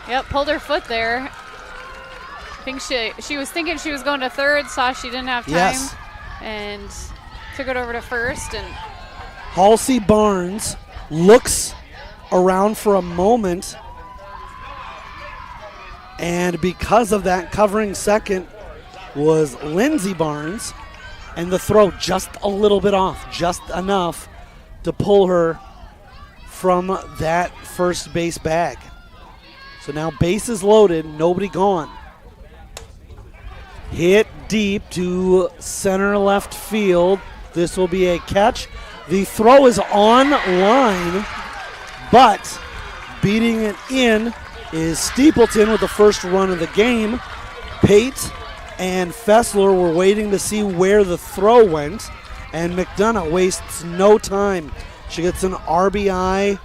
Yep, pulled her foot there. I think she was thinking she was going to third, saw she didn't have time, and took it over to first. And Halsey Barnes looks around for a moment, and because of that, covering second was Lindsey Barnes, and the throw just a little bit off, just enough to pull her from that first base bag. So now bases loaded, nobody gone. Hit deep to center left field. This will be a catch. The throw is on line, but beating it in is Steepleton with the first run of the game. Pate and Fessler were waiting to see where the throw went, and McDonough wastes no time. She gets an RBI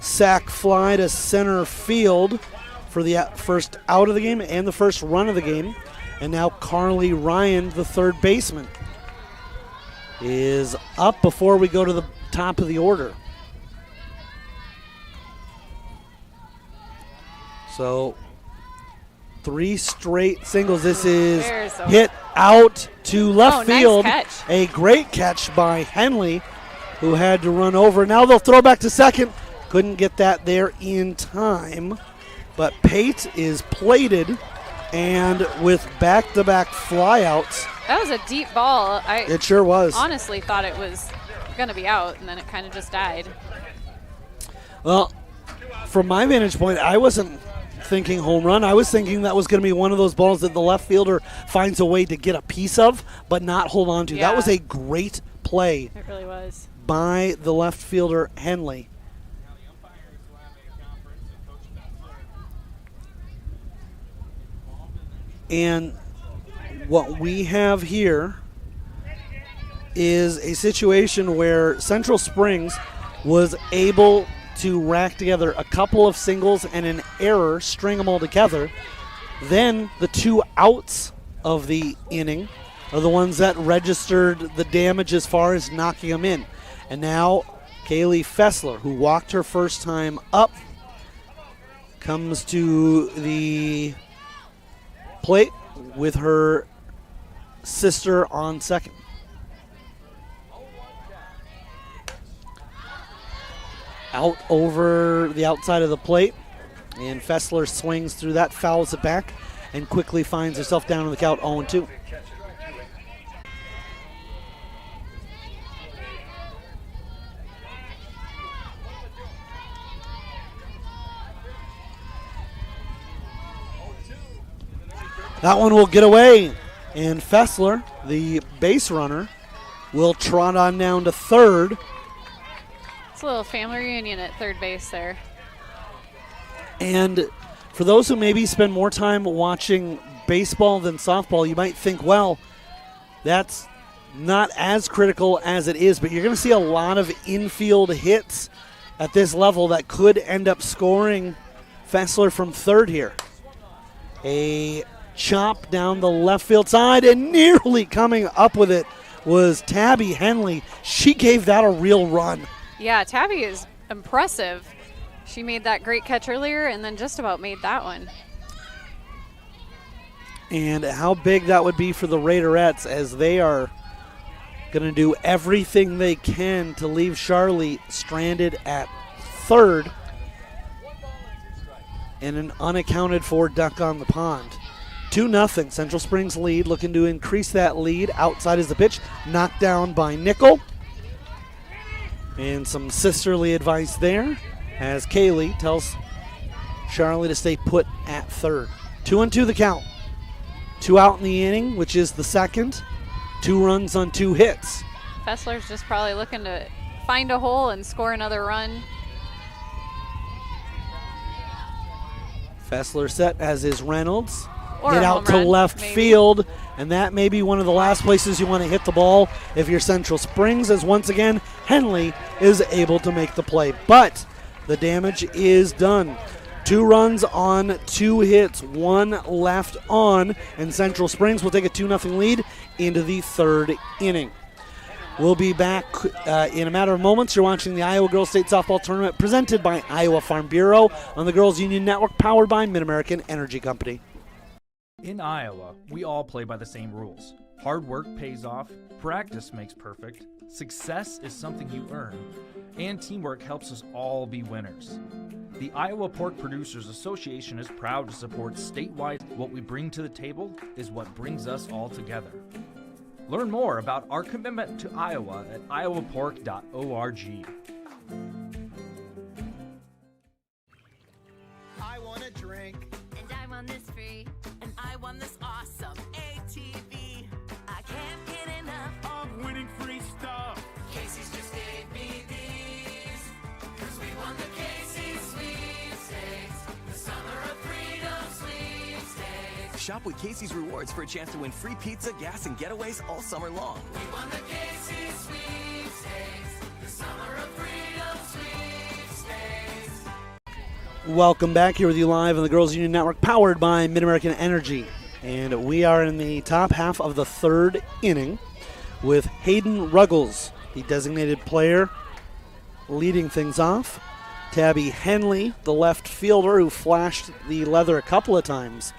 sac fly to center field for the first out of the game and the first run of the game. And now Carly Ryan, the third baseman, is up before we go to the top of the order. So 3 straight singles. This is hit out to left field. Nice catch. A great catch by Henley, who had to run over. Now they'll throw back to second. Couldn't get that there in time. But Pate is plated, and with back-to-back flyouts. That was a deep ball. It sure was. Honestly thought it was going to be out, and then it kind of just died. Well, from my vantage point, I wasn't thinking home run. I was thinking that was going to be one of those balls that the left fielder finds a way to get a piece of, but not hold on to. Yeah. That was a great play. It really was. By the left fielder, Henley. And what we have here is a situation where Central Springs was able to rack together a couple of singles and an error, string them all together. Then the 2 outs of the inning are the ones that registered the damage as far as knocking them in. And now Kaylee Fessler, who walked her first time up, comes to the plate with her sister on second. Out over the outside of the plate, and Fessler swings through that, fouls it back, and quickly finds herself down in the count 0-2. That one will get away, and Fessler, the base runner, will trot on down to third. It's a little family reunion at third base there. And for those who maybe spend more time watching baseball than softball, you might think, well, that's not as critical as it is, but you're going to see a lot of infield hits at this level that could end up scoring Fessler from third here. A chop down the left field side, and nearly coming up with it was Tabby Henley. She gave that a real run. Yeah, Tabby is impressive. She made that great catch earlier and then just about made that one. And how big that would be for the Raiderettes, as they are going to do everything they can to leave Charlie stranded at third and an unaccounted for duck on the pond. 2-0, Central Springs lead, looking to increase that lead. Outside is the pitch, knocked down by Nickel. And some sisterly advice there as Kaylee tells Charlie to stay put at third. 2-2 the count. 2 out in the inning, which is the second. 2 runs on 2 hits. Fessler's just probably looking to find a hole and score another run. Fessler set, as is Reynolds. Or Get a out home to run, left maybe. field, and that may be one of the last places you want to hit the ball if you're Central Springs, as once again Henley is able to make the play. But the damage is done. 2 runs on 2 hits, 1 left on, and Central Springs will take a 2-0 lead into the third inning. We'll be back in a matter of moments. You're watching the Iowa Girls State Softball Tournament presented by Iowa Farm Bureau on the Girls Union Network, powered by Mid-American Energy Company. In Iowa, we all play by the same rules. Hard work pays off, practice makes perfect, success is something you earn, and teamwork helps us all be winners. The Iowa Pork Producers Association is proud to support statewide. What we bring to the table is what brings us all together. Learn more about our commitment to Iowa at iowapork.org. I want a drink. And I want this free. And I want this awesome ATV. I can't get enough of winning free stuff. Casey's just gave me these. Cause we won the Casey's sweepstakes. The summer of freedom sweepstakes. Shop with Casey's Rewards for a chance to win free pizza, gas, and getaways all summer long. We won the Casey's sweepstakes. The summer of freedom sweepstakes. Welcome back, here with you live on the Girls Union Network, powered by Mid-American Energy. And we are in the top half of the third inning with Hayden Ruggles, the designated player, leading things off. Tabby Henley, the left fielder who flashed the leather a couple of times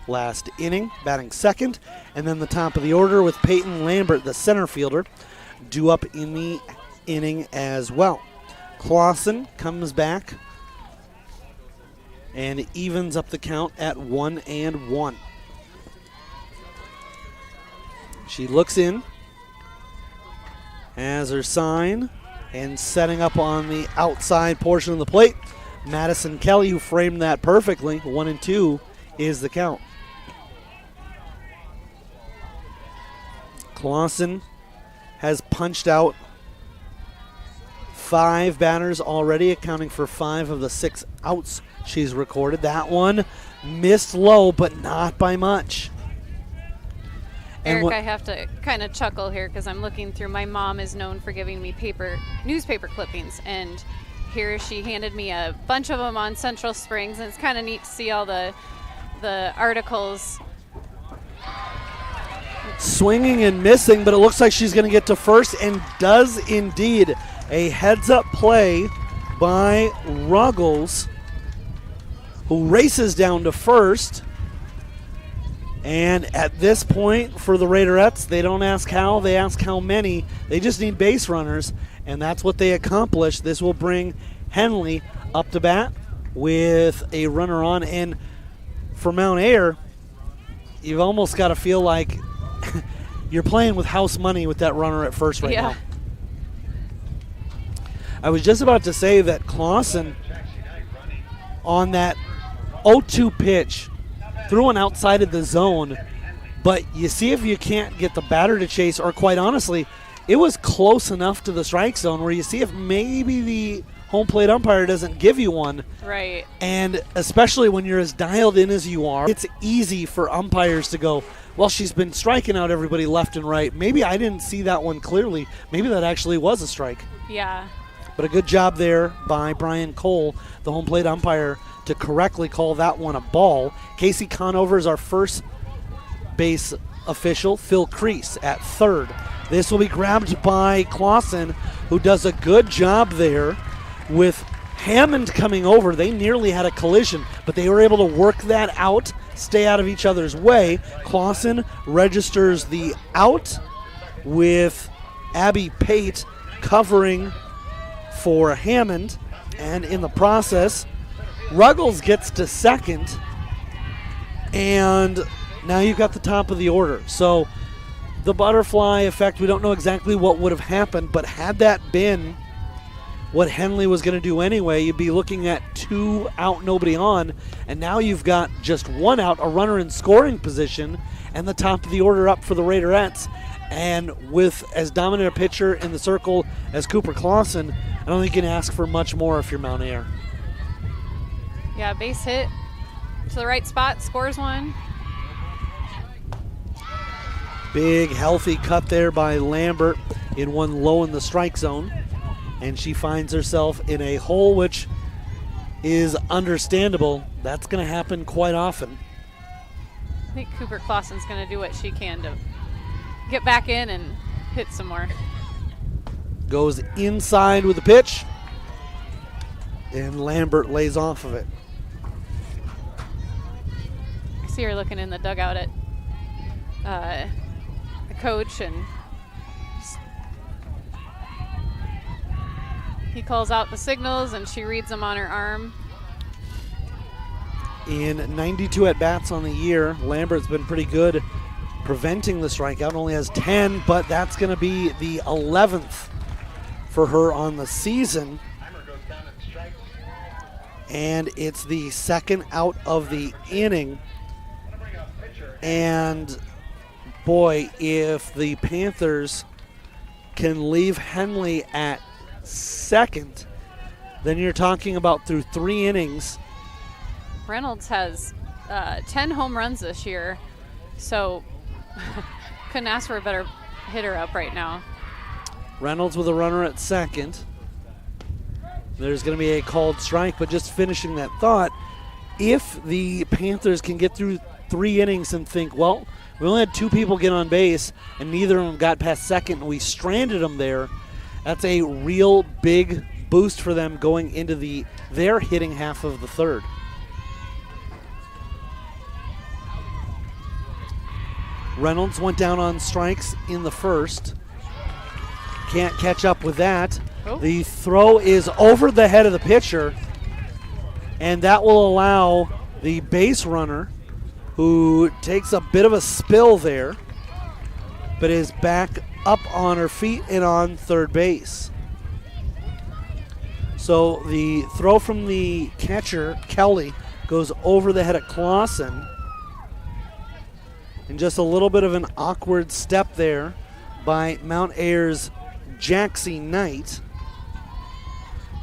last inning, batting second. And then the top of the order with Peyton Lambert, the center fielder, due up in the inning as well. Clausen comes back and evens up the count at 1-1. She looks in, has her sign, and setting up on the outside portion of the plate, Madison Kelly, who framed that perfectly. 1-2 is the count. Clausen has punched out 5 batters already, accounting for 5 of the 6 outs she's recorded. That one missed low, but not by much. Eric, I have to kind of chuckle here because I'm looking through. My mom is known for giving me newspaper clippings, and here she handed me a bunch of them on Central Springs, and it's kind of neat to see all the articles. Swinging and missing, but it looks like she's going to get to first, and does indeed. A heads-up play by Ruggles, who races down to first. And at this point, for the Raiderettes, they don't ask how, they ask how many. They just need base runners, and that's what they accomplished. This will bring Henley up to bat with a runner on. And for Mount Ayr, you've almost got to feel like you're playing with house money with that runner at first right now. I was just about to say that Clausen, on that 0-2 pitch, threw one outside of the zone, but you see if you can't get the batter to chase, or quite honestly, it was close enough to the strike zone where you see if maybe the home plate umpire doesn't give you one. Right. And especially when you're as dialed in as you are, it's easy for umpires to go, well, she's been striking out everybody left and right. Maybe I didn't see that one clearly. Maybe that actually was a strike. Yeah. But a good job there by Brian Cole, the home plate umpire, to correctly call that one a ball. Casey Conover is our first base official. Phil Crease at third. This will be grabbed by Clausen, who does a good job there with Hammond coming over. They nearly had a collision, but they were able to work that out, stay out of each other's way. Clausen registers the out with Abby Pate covering for Hammond, and in the process, Ruggles gets to second, and now you've got the top of the order. So the butterfly effect, we don't know exactly what would have happened, but had that been what Henley was going to do anyway, you'd be looking at 2 out, nobody on, and now you've got just 1 out, a runner in scoring position, and the top of the order up for the Raiderettes. And with as dominant a pitcher in the circle as Cooper Clausen, I don't think you can ask for much more if you're Mount Ayr. Yeah, base hit to the right spot, scores one. Big, healthy cut there by Lambert in one low in the strike zone. And she finds herself in a hole, which is understandable. That's going to happen quite often. I think Cooper Clausen's going to do what she can to get back in and hit some more. Goes inside with the pitch, and Lambert lays off of it. I see her looking in the dugout at the coach, and he calls out the signals, and she reads them on her arm. In 92 at-bats on the year, Lambert's been pretty good preventing the strikeout. Only has 10, but that's going to be the 11th for her on the season. And it's the second out of the inning. And boy, if the Panthers can leave Henley at second, then you're talking about through 3 innings. Reynolds has 10 home runs this year, so couldn't ask for a better hitter up right now. Reynolds with a runner at second. There's going to be a called strike, but just finishing that thought, if the Panthers can get through 3 innings and think, well, we only had 2 people get on base and neither of them got past second and we stranded them there, that's a real big boost for them going into their hitting half of the third. Reynolds went down on strikes in the first. Can't catch up with that. Oh. The throw is over the head of the pitcher, and that will allow the base runner, who takes a bit of a spill there, but is back up on her feet and on third base. So the throw from the catcher, Kelly, goes over the head of Clausen. And just a little bit of an awkward step there by Mount Ayer's Jaxie Knight,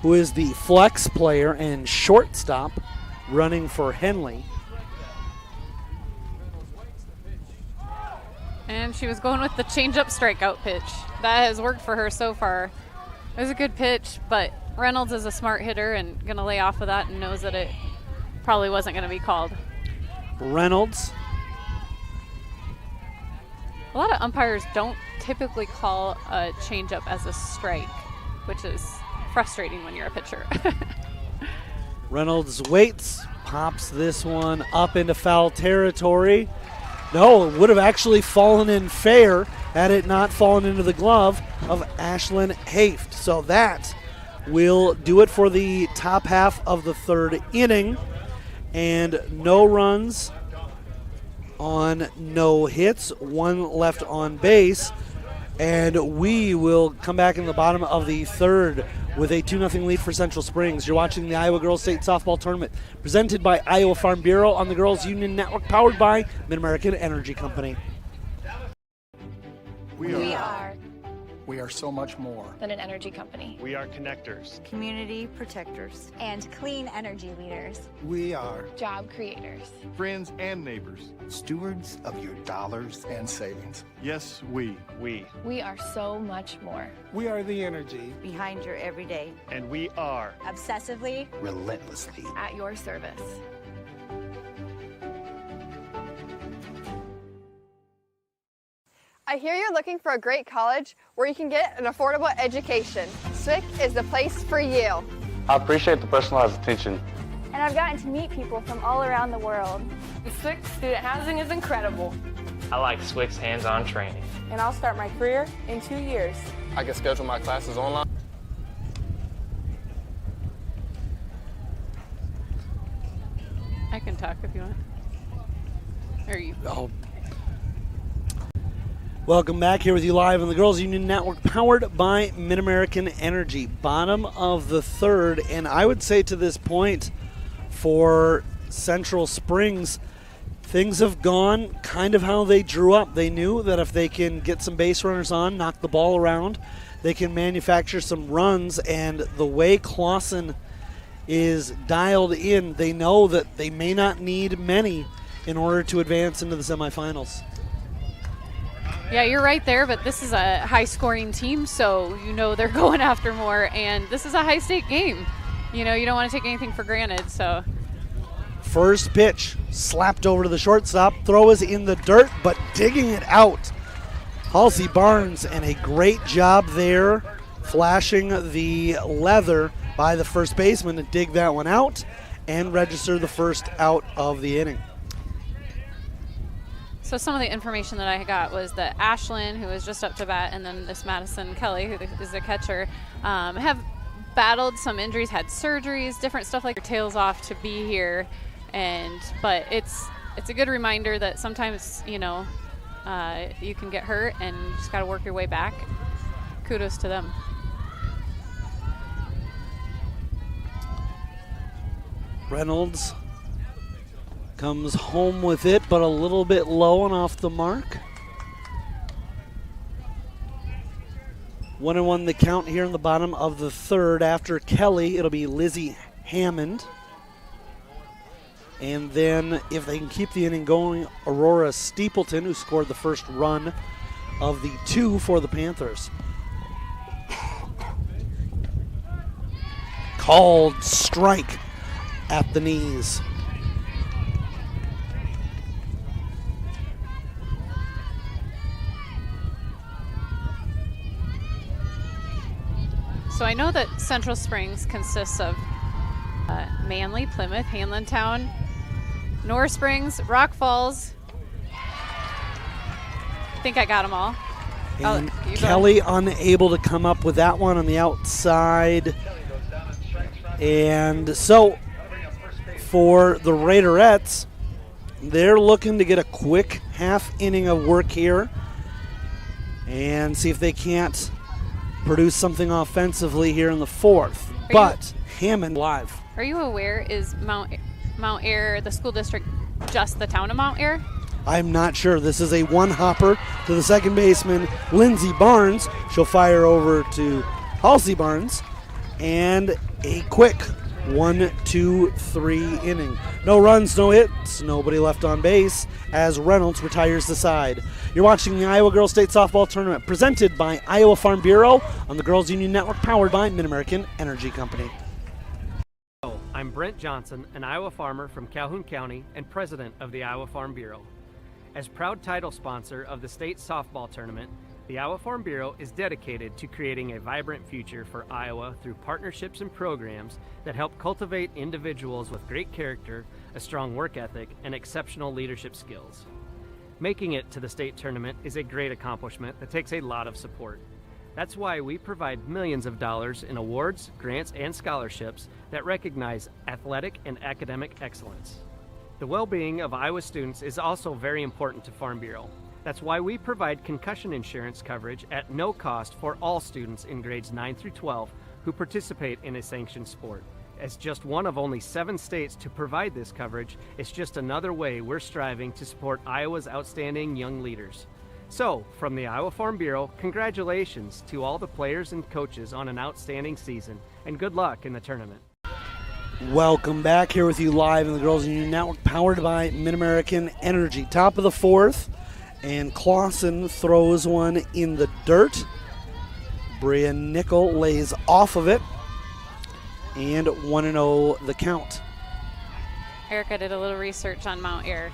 who is the flex player and shortstop running for Henley. And she was going with the changeup strikeout pitch. That has worked for her so far. It was a good pitch, but Reynolds is a smart hitter and going to lay off of that and knows that it probably wasn't going to be called. Reynolds. A lot of umpires don't typically call a changeup as a strike, which is frustrating when you're a pitcher. Reynolds waits, pops this one up into foul territory. No, it would have actually fallen in fair had it not fallen into the glove of Ashlyn Haft. So that will do it for the top half of the third inning. And no runs on no hits, one left on base. And we will come back in the bottom of the third with a 2-0 lead for Central Springs. You're watching the Iowa Girls State Softball Tournament presented by Iowa Farm Bureau on the Girls Union Network, powered by Mid-American Energy Company. We are We are so much more than an energy company. We are connectors. Community protectors. And clean energy leaders. We are Job creators. Friends and neighbors. Stewards of your dollars and savings. Yes, we. We are so much more. We are the energy Behind your everyday. And we are Obsessively. Relentlessly. At your service. I hear you're looking for a great college where you can get an affordable education. SWIC is the place for you. I appreciate the personalized attention. And I've gotten to meet people from all around the world. The SWIC student housing is incredible. I like SWIC's hands-on training. And I'll start my career in 2 years. I can schedule my classes online. I can talk if you want. Or you. Oh. Welcome back here with you live on the Girls Union Network, powered by Mid-American Energy. Bottom of the third, and I would say to this point for Central Springs, things have gone kind of how they drew up. They knew that if they can get some base runners on, knock the ball around, they can manufacture some runs, and the way Clausen is dialed in, they know that they may not need many in order to advance into the semifinals. Yeah, you're right there, but this is a high-scoring team, so you know they're going after more, and this is a high-stake game. You know, you don't want to take anything for granted, so. First pitch, slapped over to the shortstop. Throw is in the dirt, but digging it out. Halsey Barnes, and a great job there, flashing the leather by the first baseman to dig that one out and register the first out of the inning. So some of the information that I got was that Ashlyn, who is just up to bat, and then this Madison Kelly, who is the catcher, have battled some injuries, had surgeries, different stuff like their tails off to be here. But it's a good reminder that sometimes, you know, you can get hurt and you just got to work your way back. Kudos to them. Reynolds comes home with it, but a little bit low and off the mark. 1-1 the count here in the bottom of the third. After Kelly, it'll be Lizzie Hammond. And then, if they can keep the inning going, Aurora Steepleton, who scored the first run of the two for the Panthers. Called strike at the knees. So I know that Central Springs consists of Manly, Plymouth, Hanlantown, North Springs, Rock Falls. I think I got them all. And Kelly unable to come up with that one on the outside. And so for the Raiderettes, they're looking to get a quick half inning of work here and see if they can't produce something offensively here in the fourth. But Hammond live. Are you aware, is Mount Ayr, the school district, just the town of Mount Ayr? I'm not sure. This is a one-hopper to the second baseman, Lindsey Barnes. She'll fire over to Halsey Barnes. And a quick 1-2-3 inning. No runs, no hits, nobody left on base as Reynolds retires the side. You're watching the Iowa Girls State Softball Tournament presented by Iowa Farm Bureau on the Girls Union Network, powered by Mid-American Energy Company. I'm Brent Johnson, an Iowa farmer from Calhoun County and president of the Iowa Farm Bureau. As proud title sponsor of the state softball tournament, the Iowa Farm Bureau is dedicated to creating a vibrant future for Iowa through partnerships and programs that help cultivate individuals with great character, a strong work ethic, and exceptional leadership skills. Making it to the state tournament is a great accomplishment that takes a lot of support. That's why we provide millions of dollars in awards, grants, and scholarships that recognize athletic and academic excellence. The well-being of Iowa students is also very important to Farm Bureau. That's why we provide concussion insurance coverage at no cost for all students in grades 9 through 12 who participate in a sanctioned sport. As just one of only 7 states to provide this coverage, it's just another way we're striving to support Iowa's outstanding young leaders. So, from the Iowa Farm Bureau, congratulations to all the players and coaches on an outstanding season, and good luck in the tournament. Welcome back, here with you live in the Girls Union Network, powered by Mid-American Energy. Top of the fourth, and Clausen throws one in the dirt. Bria Nickel lays off of it, and 1-0 the count. Erica did a little research on Mount Ayr,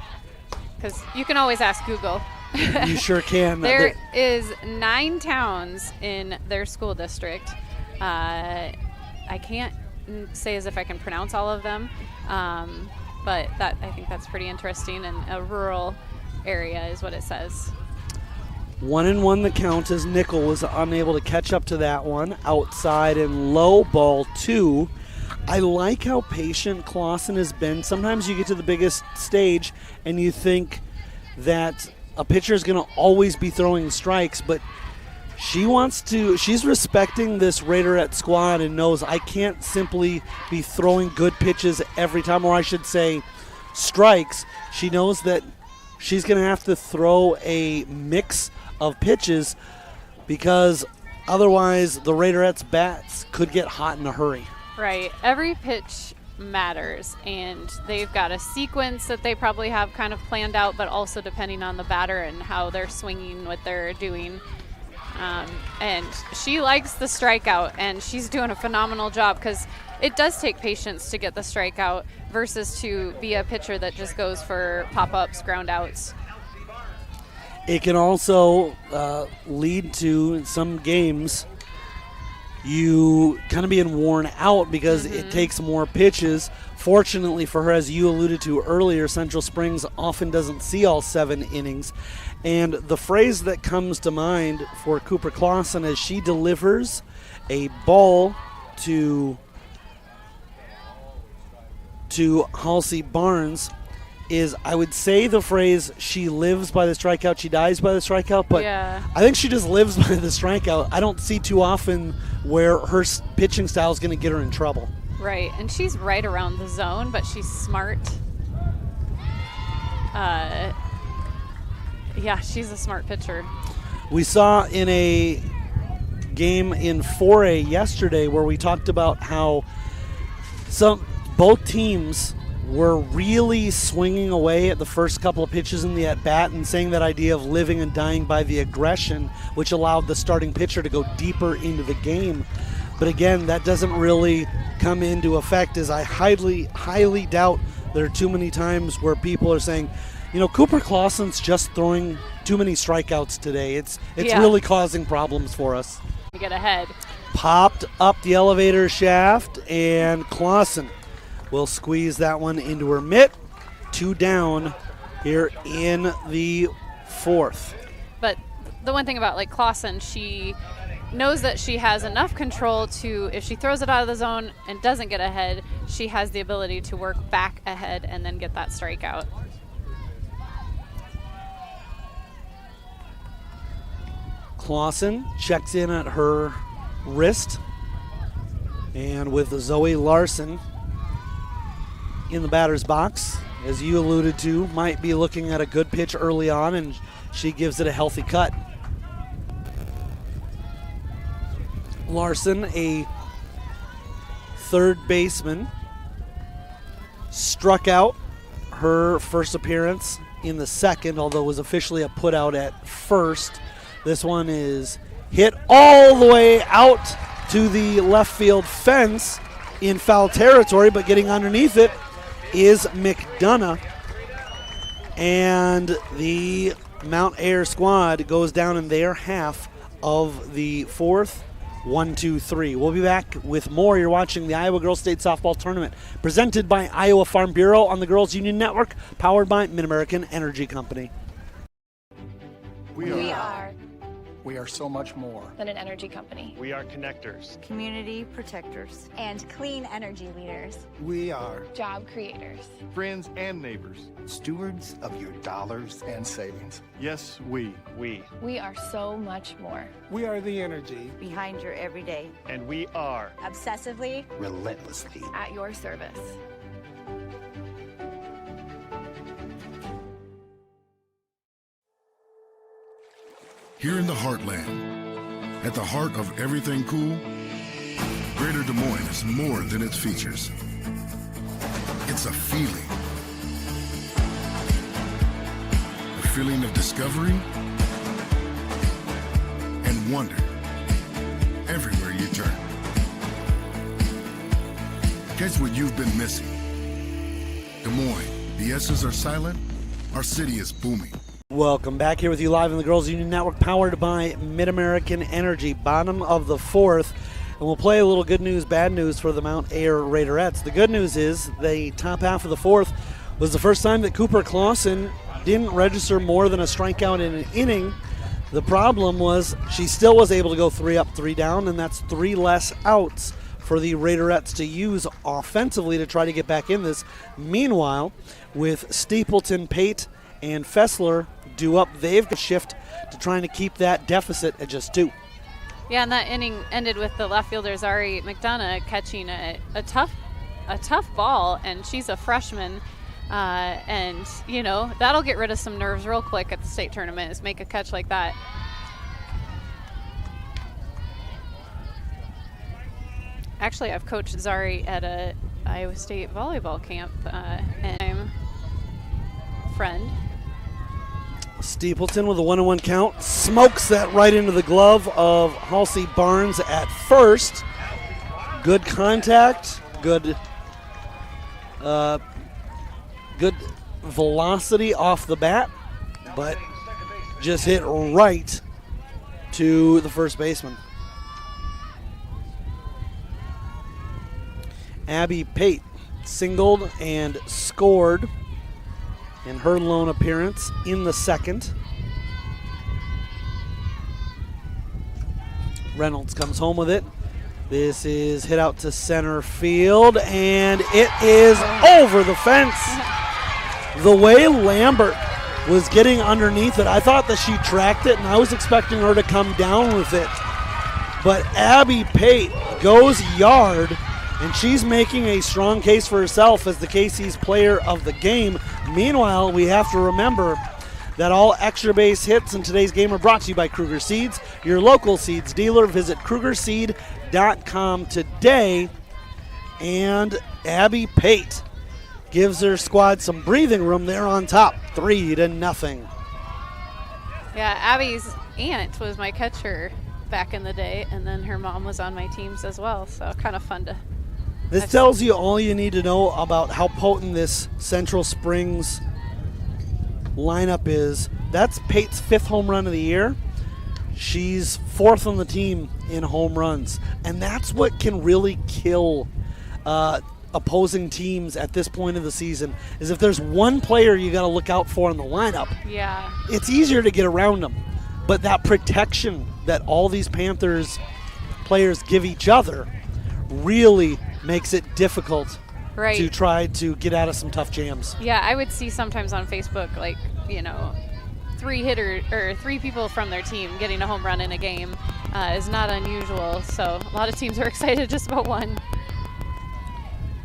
because you can always ask Google. You sure can. There is 9 towns in their school district. I can't say as if I can pronounce all of them, but I think that's pretty interesting, and a rural area is what it says. 1-1 the count as Nickel was unable to catch up to that one. Outside and low, ball 2. I like how patient Clausen has been. Sometimes you get to the biggest stage and you think that a pitcher is going to always be throwing strikes, but she's respecting this Raiderette squad and knows I can't simply be throwing good pitches every time, or I should say strikes. She knows that she's going to have to throw a mix of pitches because otherwise the Raiderettes' bats could get hot in a hurry. Right. Every pitch matters, and they've got a sequence that they probably have kind of planned out, but also depending on the batter and how they're swinging, what they're doing. And she likes the strikeout, and she's doing a phenomenal job because it does take patience to get the strikeout versus to be a pitcher that just goes for pop-ups, ground outs. It can also lead to, in some games, you kind of being worn out because it takes more pitches. Fortunately for her, as you alluded to earlier, Central Springs often doesn't see all 7 innings. And the phrase that comes to mind for Cooper Clausen as she delivers a ball to Halsey Barnes is, I would say the phrase, she lives by the strikeout, she dies by the strikeout, but yeah. I think she just lives by the strikeout. I don't see too often where her pitching style is going to get her in trouble. Right, and she's right around the zone, but she's smart. Yeah, she's a smart pitcher. We saw in a game in 4A yesterday where we talked about how both teams were really swinging away at the first couple of pitches in the at-bat and saying that idea of living and dying by the aggression, which allowed the starting pitcher to go deeper into the game. But again, that doesn't really come into effect, as I highly, highly doubt there are too many times where people are saying, you know, Cooper Clausen's just throwing too many strikeouts today. It's really causing problems for us. Get ahead. popped up the elevator shaft, and Clausen will squeeze that one into her mitt. 2 down here in the 4th. But the one thing about like Clausen, she knows that she has enough control to, if she throws it out of the zone and doesn't get ahead, she has the ability to work back ahead and then get that strikeout. Clausen checks in at her wrist, and with Zoe Larson in the batter's box, as you alluded to, might be looking at a good pitch early on, and she gives it a healthy cut. Larson, a third baseman, struck out her first appearance in the 2nd, although was officially a put out at first. This one is hit all the way out to the left field fence in foul territory, but getting underneath it is McDonough. And the Mount Ayr squad goes down in their half of the 4th. 1-2-3. We'll be back with more. You're watching the Iowa Girls State Softball Tournament, presented by Iowa Farm Bureau on the Girls Union Network, powered by Mid-American Energy Company. We are so much more than an energy company. We are connectors, community protectors, and clean energy leaders. We are job creators, friends and neighbors, stewards of your dollars and savings. Yes, we. We are so much more. We are the energy behind your everyday. And we are obsessively, relentlessly at your service. Here in the heartland, at the heart of everything cool, Greater Des Moines is more than its features. It's a feeling. A feeling of discovery and wonder everywhere you turn. Catch what you've been missing. Des Moines, the S's are silent, our city is booming. Welcome back here with you live on the Girls Union Network, powered by Mid-American Energy. Bottom of the 4th, and we'll play a little good news, bad news for the Mount Ayr Raiderettes. The good news is the top half of the 4th was the first time that Cooper Clausen didn't register more than a strikeout in an inning. The problem was she still was able to go 3 up, 3 down, and that's 3 less outs for the Raiderettes to use offensively to try to get back in this. Meanwhile, with Stapleton, Pate, and Fessler due up, they've got a shift to trying to keep that deficit at just 2. Yeah, and that inning ended with the left fielder Zari McDonough catching a tough ball, and she's a freshman, and you know that'll get rid of some nerves real quick at the state tournament. Is make a catch like that. Actually, I've coached Zari at a Iowa State volleyball camp, and I'm a friend. Stapleton with a 1-1 count, smokes that right into the glove of Halsey Barnes at first. Good contact, good velocity off the bat, but just hit right to the first baseman. Abby Pate singled and scored in her lone appearance in the 2nd. Reynolds comes home with it. This is hit out to center field, and it is over the fence. The way Lambert was getting underneath it, I thought that she tracked it, and I was expecting her to come down with it. But Abby Pate goes yard, and she's making a strong case for herself as the KC's player of the game. Meanwhile, we have to remember that all extra base hits in today's game are brought to you by Kruger Seeds, your local seeds dealer. Visit KrugerSeed.com today. And Abby Pate gives her squad some breathing room there on top, 3-0. Yeah, Abby's aunt was my catcher back in the day, and then her mom was on my teams as well, so kind of fun to... This tells you all you need to know about how potent this Central Springs lineup is. That's Pate's 5th home run of the year. She's 4th on the team in home runs, and that's what can really kill opposing teams at this point of the season, is if there's one player you got to look out for in the lineup. Yeah. It's easier to get around them, but that protection that all these Panthers players give each other really makes it difficult to try to get out of some tough jams. Yeah, I would see sometimes on Facebook, like, you know, 3 people from their team getting a home run in a game is not unusual. So a lot of teams are excited just about one.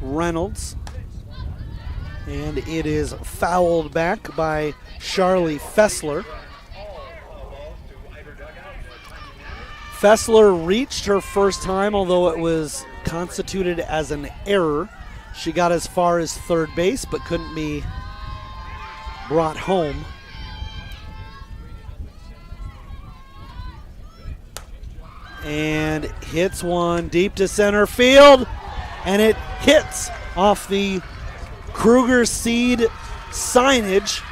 Reynolds, and it is fouled back by Charlie Fessler. Fessler reached her first time, although it was constituted as an error. She got as far as third base, but couldn't be brought home. And hits one deep to center field, and it hits off the Kruger Seed signage.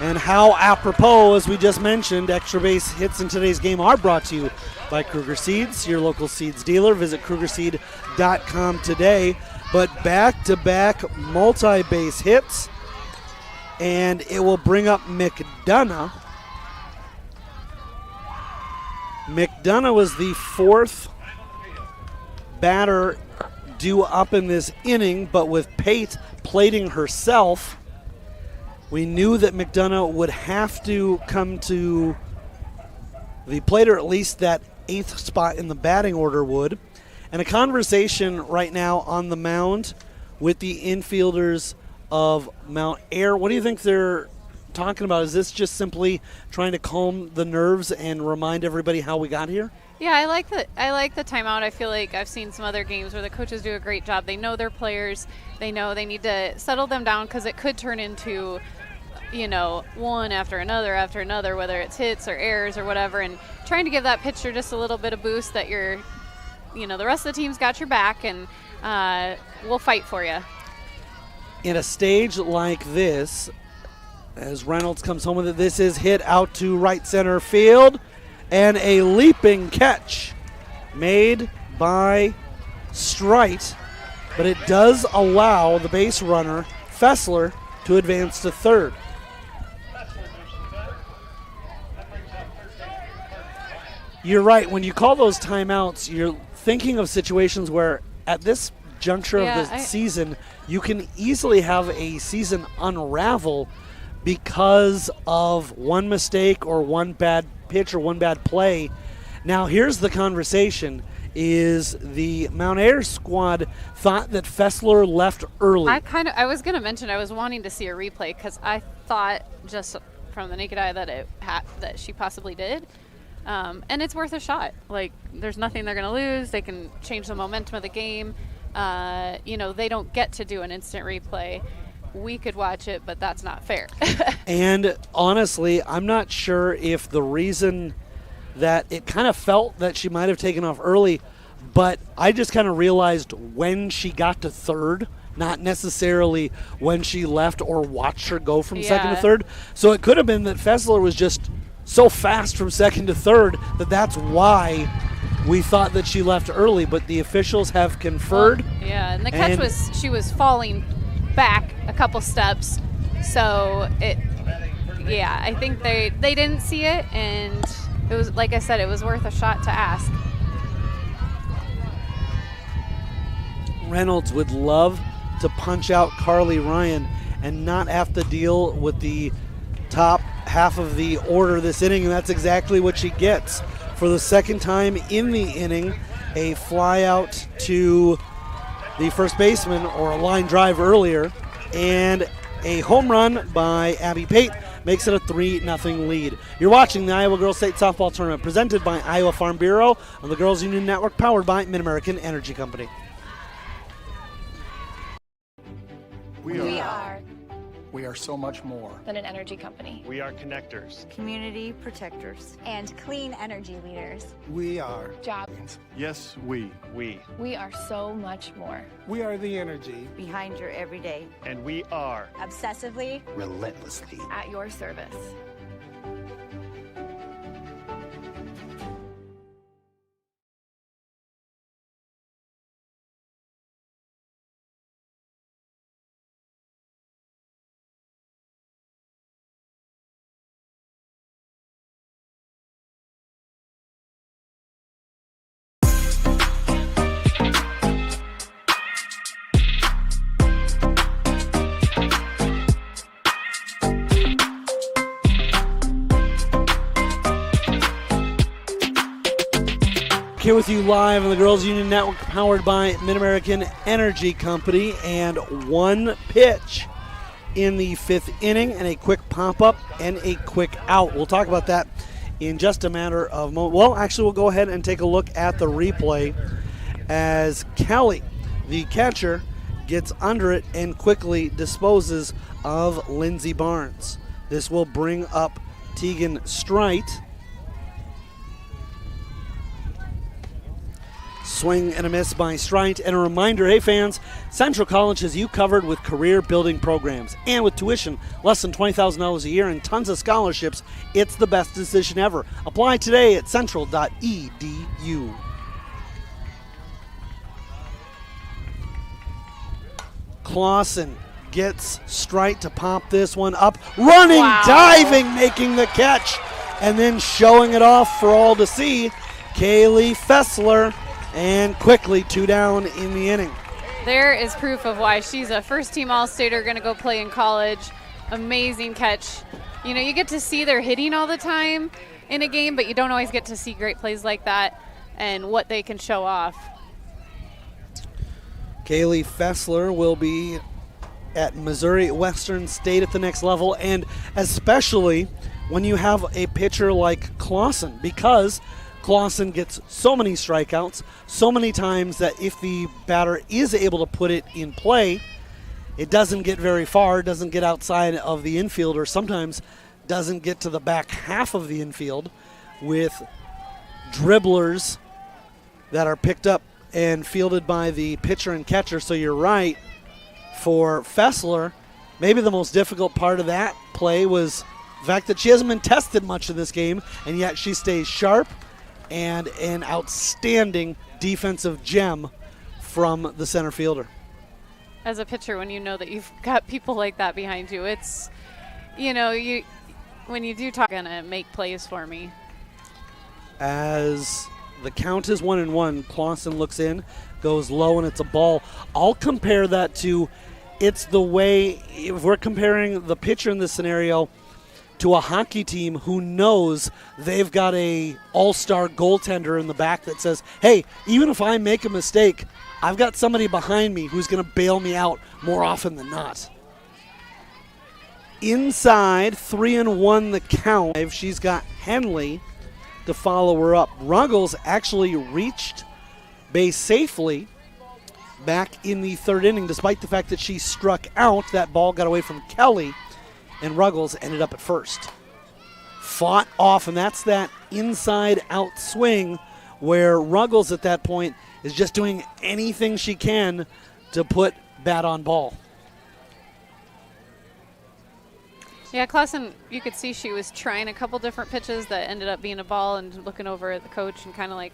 And how apropos, as we just mentioned, extra base hits in today's game are brought to you by Kruger Seeds, your local seeds dealer. Visit KrugerSeed.com today. But back-to-back multi-base hits, and it will bring up McDonough. McDonough was the 4th batter due up in this inning, but with Pate plating herself, we knew that McDonough would have to come to the plate, or at least that 8th spot in the batting order would. And a conversation right now on the mound with the infielders of Mount Ayr. What do you think they're talking about? Is this just simply trying to calm the nerves and remind everybody how we got here? Yeah, I like the timeout. I feel like I've seen some other games where the coaches do a great job. They know their players. They know they need to settle them down, because it could turn into, you know, one after another, whether it's hits or errors or whatever, and trying to give that pitcher just a little bit of boost that you're, you know, the rest of the team's got your back, and we'll fight for you. In a stage like this, as Reynolds comes home with it, this is hit out to right center field, and a leaping catch made by Strite, but it does allow the base runner, Fessler, to advance to third. You're right. When you call those timeouts, you're thinking of situations where at this juncture of the season, you can easily have a season unravel because of one mistake or one bad pitch or one bad play. Now, here's the conversation. Is the Mount Ayr squad thought that Fessler left early? I was going to mention I was wanting to see a replay, because I thought just from the naked eye that she possibly did. And it's worth a shot. Like, there's nothing they're going to lose. They can change the momentum of the game. You know, they don't get to do an instant replay. We could watch it, but that's not fair. And honestly, I'm not sure if the reason that it kind of felt that she might have taken off early, but I just kind of realized when she got to third, not necessarily when she left or watched her go from second to third. So it could have been that Fessler was just so fast from second to third that that's why we thought that she left early, but the officials have conferred. Well, yeah, and the catch was she was falling back a couple steps, so I think they didn't see it, and it was, like I said, it was worth a shot to ask. Reynolds would love to punch out Carly Ryan and not have to deal with the top half of the order this inning, and that's exactly what she gets. For the second time in the inning, a fly out to the first baseman, or a line drive earlier, and a home run by Abby Pate makes it a 3-0 lead. You're watching the Iowa Girls State Softball Tournament, presented by Iowa Farm Bureau on the Girls Union Network, powered by Mid-American Energy Company. We are so much more than an energy company. We are connectors. Community protectors. And clean energy leaders. We are jobs. Yes, we. We are so much more. We are the energy behind your everyday. And we are obsessively, relentlessly at your service. here with you live on the Girls Union Network, powered by Mid-American Energy Company, and one pitch in the 5th inning, and a quick pop-up and a quick out. We'll talk about that in just a matter of moments. Well, actually, we'll go ahead and take a look at the replay as Kelly, the catcher, gets under it and quickly disposes of Lindsey Barnes. This will bring up Tegan Strite. Swing and a miss by Strite. And a reminder, hey fans, Central College has you covered with career building programs. And with tuition less than $20,000 a year and tons of scholarships, it's the best decision ever. Apply today at central.edu. Clausen gets Strite to pop this one up. Running, diving, making the catch, and then showing it off for all to see. Kaylee Fessler. And quickly 2 down in the inning. There is proof of why she's a first-team All-Stater, going to go play in college. Amazing catch. You know, you get to see their hitting all the time in a game, but you don't always get to see great plays like that and what they can show off. Kaylee Fessler will be at Missouri Western State at the next level, and especially when you have a pitcher like Clausen, because Clausen gets so many strikeouts, so many times that if the batter is able to put it in play, it doesn't get very far, doesn't get outside of the infield, or sometimes doesn't get to the back half of the infield with dribblers that are picked up and fielded by the pitcher and catcher. So you're right, for Fessler, maybe the most difficult part of that play was the fact that she hasn't been tested much in this game, and yet she stays sharp, and an outstanding defensive gem from the center fielder. As a pitcher, when you know that you've got people like that behind you, it's, you know, when you do talk, gonna make plays for me. As the count is 1-1, Clausen looks in, goes low, and it's a ball. I'll compare that to, it's the way, if we're comparing the pitcher in this scenario to a hockey team who knows they've got a all-star goaltender in the back that says, hey, even if I make a mistake, I've got somebody behind me who's going to bail me out more often than not. Inside, 3-1 the count. She's got Henley to follow her up. Ruggles actually reached base safely back in the 3rd inning, despite the fact that she struck out. That ball got away from Kelly, and Ruggles ended up at first. Fought off, and that's that inside-out swing where Ruggles at that point is just doing anything she can to put bat on ball. Yeah, Clausen, you could see she was trying a couple different pitches that ended up being a ball, and looking over at the coach and kind of like,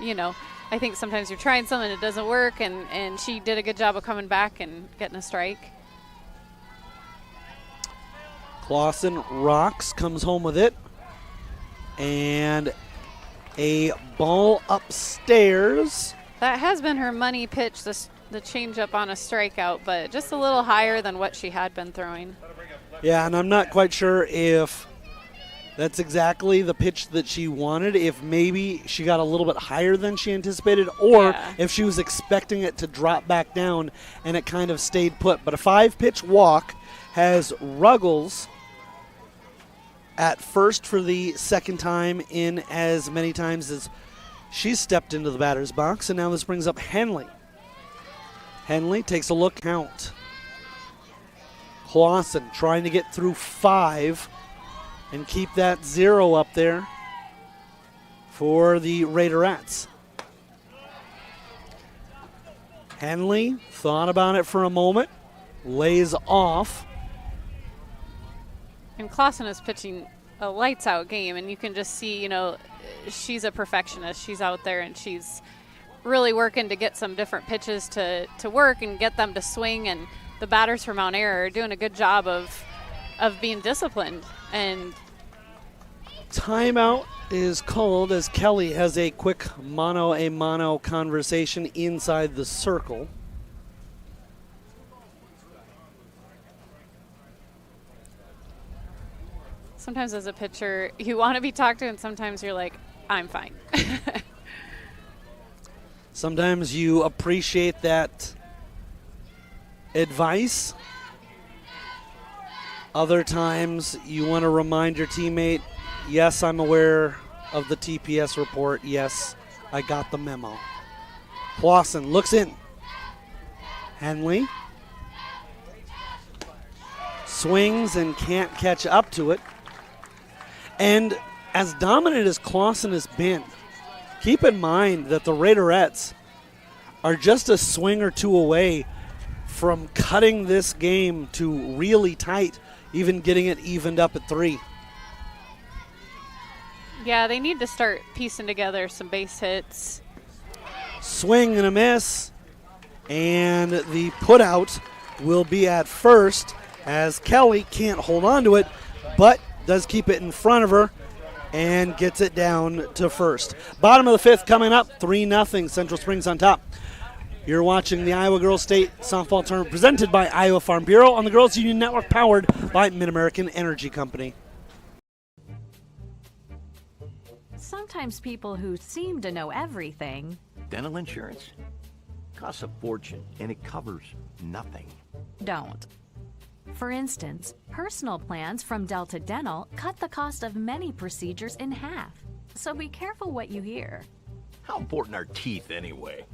you know, I think sometimes you're trying something, it doesn't work, and she did a good job of coming back and getting a strike. Clausen rocks, comes home with it, and a ball upstairs. That has been her money pitch, the changeup on a strikeout, but just a little higher than what she had been throwing. Yeah, and I'm not quite sure if that's exactly the pitch that she wanted, if maybe she got a little bit higher than she anticipated, or if she was expecting it to drop back down and it kind of stayed put. But a 5-pitch walk has Ruggles at first for the 2nd time in as many times as she's stepped into the batter's box, and now this brings up Henley. Henley takes a look, count. Clausen trying to get through 5 and keep that 0 up there for the Raiderettes. Henley thought about it for a moment, lays off. And Clausen is pitching a lights-out game, and you can just see, you know, she's a perfectionist. She's out there, and she's really working to get some different pitches to work and get them to swing, and the batters for Mount Ayr are doing a good job of being disciplined. And timeout is called as Kelly has a quick mano-a-mano conversation inside the circle. sometimes as a pitcher, you want to be talked to, and sometimes you're like, I'm fine. Sometimes you appreciate that advice. Other times you want to remind your teammate, yes, I'm aware of the TPS report. Yes, I got the memo. Clausen looks in. Henley swings and can't catch up to it. And as dominant as Clausen has been, keep in mind that the Raiderettes are just a swing or two away from cutting this game to really tight, even getting it evened up at 3. Yeah, they need to start piecing together some base hits. Swing and a miss. And the putout will be at first as Kelly can't hold on to it, but does keep it in front of her and gets it down to first. Bottom of the 5th coming up, 3-0, Central Springs on top. You're watching the Iowa Girls State Softball Tournament presented by Iowa Farm Bureau on the Girls Union Network, powered by Mid-American Energy Company. Sometimes people who seem to know everything Dental insurance costs a fortune, and it covers nothing. don't. For instance, personal plans from Delta Dental cut the cost of many procedures in half. So be careful what you hear. How important are teeth anyway?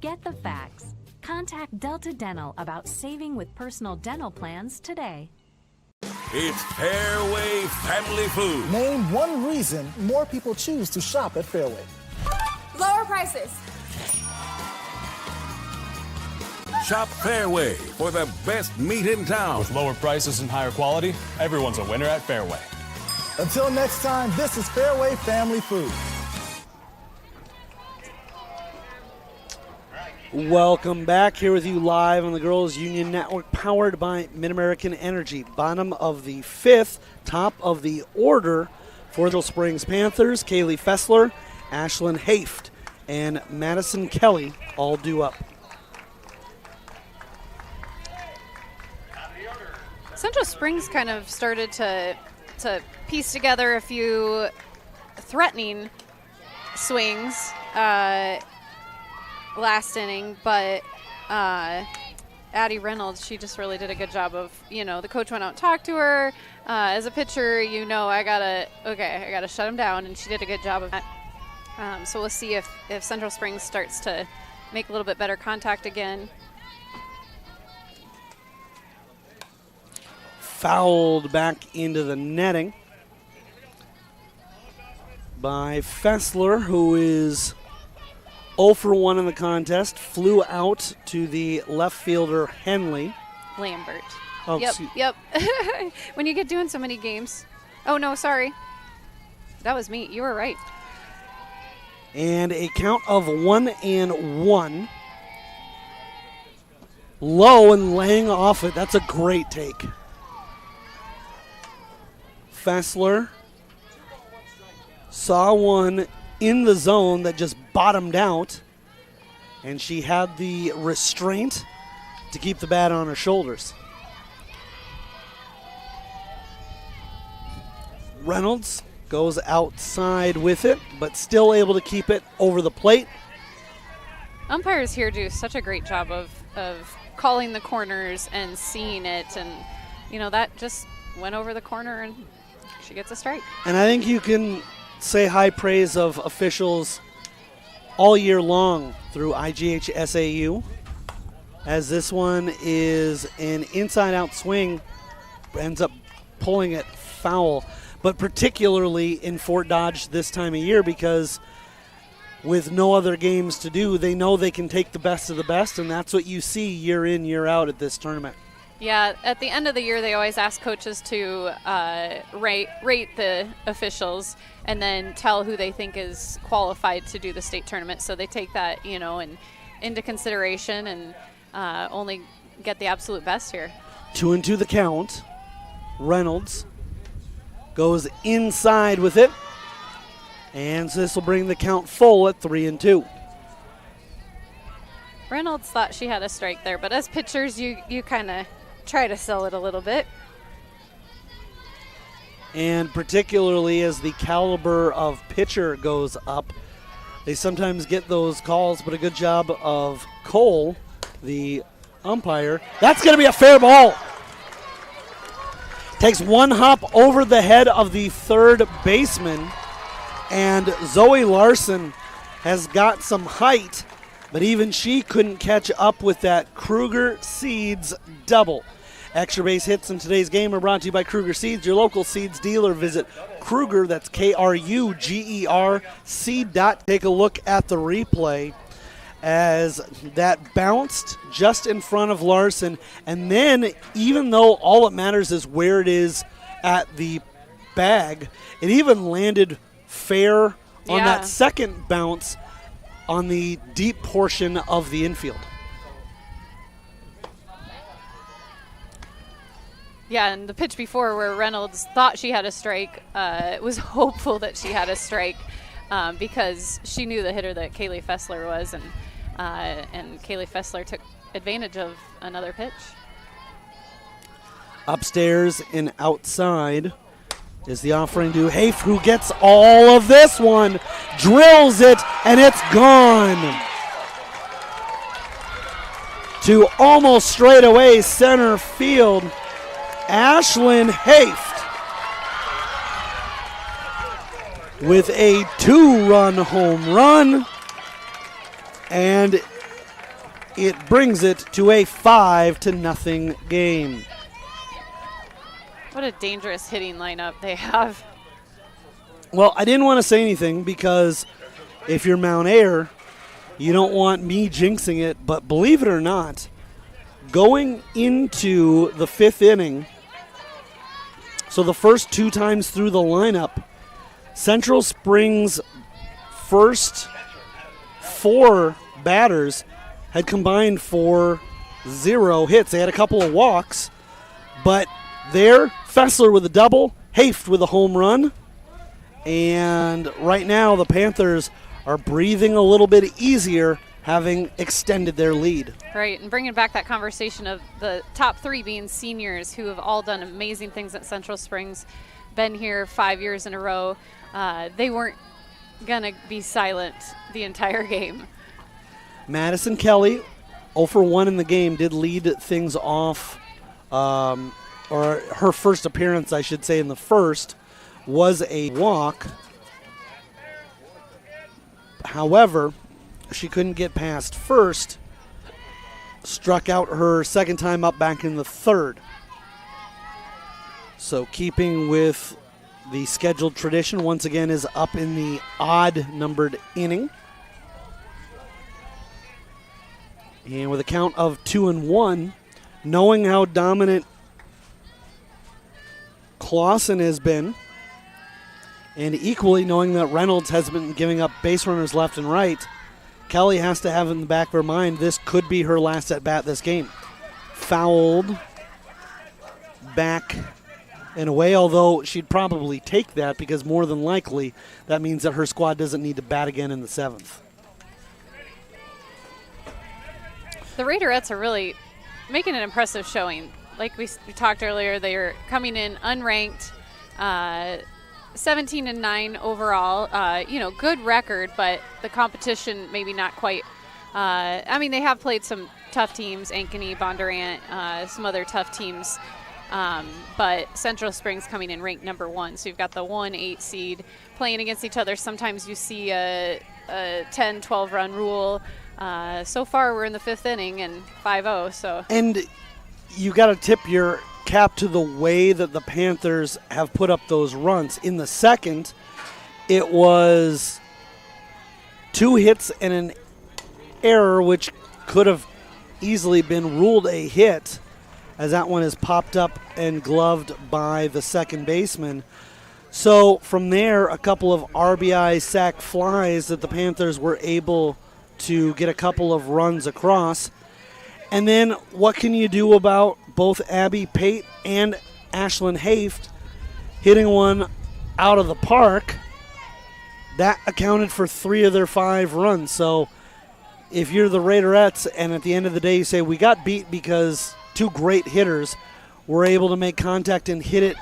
Get the facts. Contact Delta Dental about saving with personal dental plans today. It's Fairway Family Food. Name one reason more people choose to shop at Fairway. Lower prices. Shop Fairway for the best meat in town. With lower prices and higher quality, everyone's a winner at Fairway. Until next time, this is Fairway Family Food. Welcome back, here with you live on the Girls Union Network, powered by Mid-American Energy. Bottom of the 5th, top of the order for the Springs Panthers, Kaylee Fessler, Ashlyn Haft, and Madison Kelly all due up. Central Springs kind of started to piece together a few threatening swings last inning, but Addie Reynolds, she just really did a good job of, the coach went out and talked to her. As a pitcher, I gotta shut him down, and she did a good job of that. So we'll see if Central Springs starts to make a little bit better contact again. Fouled back into the netting by Fessler, who is 0 for 1 in the contest. Flew out to the left fielder Henley. Lambert. Oh, yep. When you get doing so many games. Oh, no, sorry. That was me. You were right. And a count of 1-1. Low and laying off it. That's a great take. Fessler saw one in the zone that just bottomed out, and she had the restraint to keep the bat on her shoulders. Reynolds goes outside with it, but still able to keep it over the plate. Umpires here do such a great job of calling the corners and seeing it, and that just went over the corner and she gets a strike. And I think you can say high praise of officials all year long through IGHSAU, as this one is an inside-out swing, ends up pulling it foul, but particularly in Fort Dodge this time of year, because with no other games to do, they know they can take the best of the best, and that's what you see year in, year out at this tournament. Yeah, at the end of the year, they always ask coaches to rate the officials and then tell who they think is qualified to do the state tournament. So they take that, into consideration and only get the absolute best here. 2-2 the count. Reynolds goes inside with it, and so this will bring the count full at 3-2. Reynolds thought she had a strike there, but as pitchers, you kind of try to sell it a little bit. And particularly as the caliber of pitcher goes up, They sometimes get those calls, but a good job of Cole, the umpire. That's going to be a fair ball. Takes one hop over the head of the third baseman, and Zoe Larson has got some height, but even she couldn't catch up with that Kruger Seeds double. Extra base hits in today's game are brought to you by Kruger Seeds, your local seeds dealer. Visit Kruger, that's Kruger, seed. Take a look at the replay as that bounced just in front of Larson. And then, even though all that matters is where it is at the bag, it even landed fair on that second bounce on the deep portion of the infield. Yeah, and the pitch before where Reynolds thought she had a strike, was hopeful that she had a strike because she knew the hitter that Kaylee Fessler was, and Kaylee Fessler took advantage of another pitch. Upstairs and outside is the offering to Hafe, who gets all of this one, drills it, and it's gone. To almost straight away center field, Ashlyn Hafe with a 2-run home run, and it brings it to a 5-0 game. What a dangerous hitting lineup they have. Well, I didn't want to say anything because if you're Mount Ayr, you don't want me jinxing it, but believe it or not, going into the 5th inning, so the first 2 times through the lineup, Central Springs' first 4 batters had combined for 0 hits. They had a couple of walks, but there, Fessler with a double, Hafe with a home run, and right now the Panthers are breathing a little bit easier, having extended their lead. Right, and bringing back that conversation of the top 3 being seniors who have all done amazing things at Central Springs, been here 5 years in a row. They weren't going to be silent the entire game. Madison Kelly, 0 for 1 in the game, did lead things off, or her first appearance, I should say, in the first, was a walk. However, she couldn't get past first, struck out her second time up back in the 3rd. So keeping with the scheduled tradition, once again is up in the odd-numbered inning. And with a count of 2-1, knowing how dominant Clausen has been, and equally knowing that Reynolds has been giving up base runners left and right, Kelly has to have in the back of her mind this could be her last at-bat this game. Fouled back and away, although she'd probably take that because more than likely that means that her squad doesn't need to bat again in the 7th. The Raiderettes are really making an impressive showing. Like we talked earlier, they are coming in unranked, 17-9 overall. Good record, but the competition maybe not quite. They have played some tough teams, Ankeny, Bondurant, some other tough teams. But Central Springs coming in ranked number 1. So you've got the 1-8 seed playing against each other. Sometimes you see a 10, 12-run rule. So far, we're in the 5th inning and 5-0. So. And you got to tip your cap to the way that the Panthers have put up those runs. In the 2nd, it was 2 hits and an error, which could have easily been ruled a hit, as that one is popped up and gloved by the second baseman. So from there, a couple of RBI sac flies that the Panthers were able to get a couple of runs across. And then what can you do about both Abby Pate and Ashlyn Hafe hitting one out of the park? That accounted for 3 of their 5 runs. So if you're the Raiderettes and at the end of the day you say, we got beat because 2 great hitters were able to make contact and hit it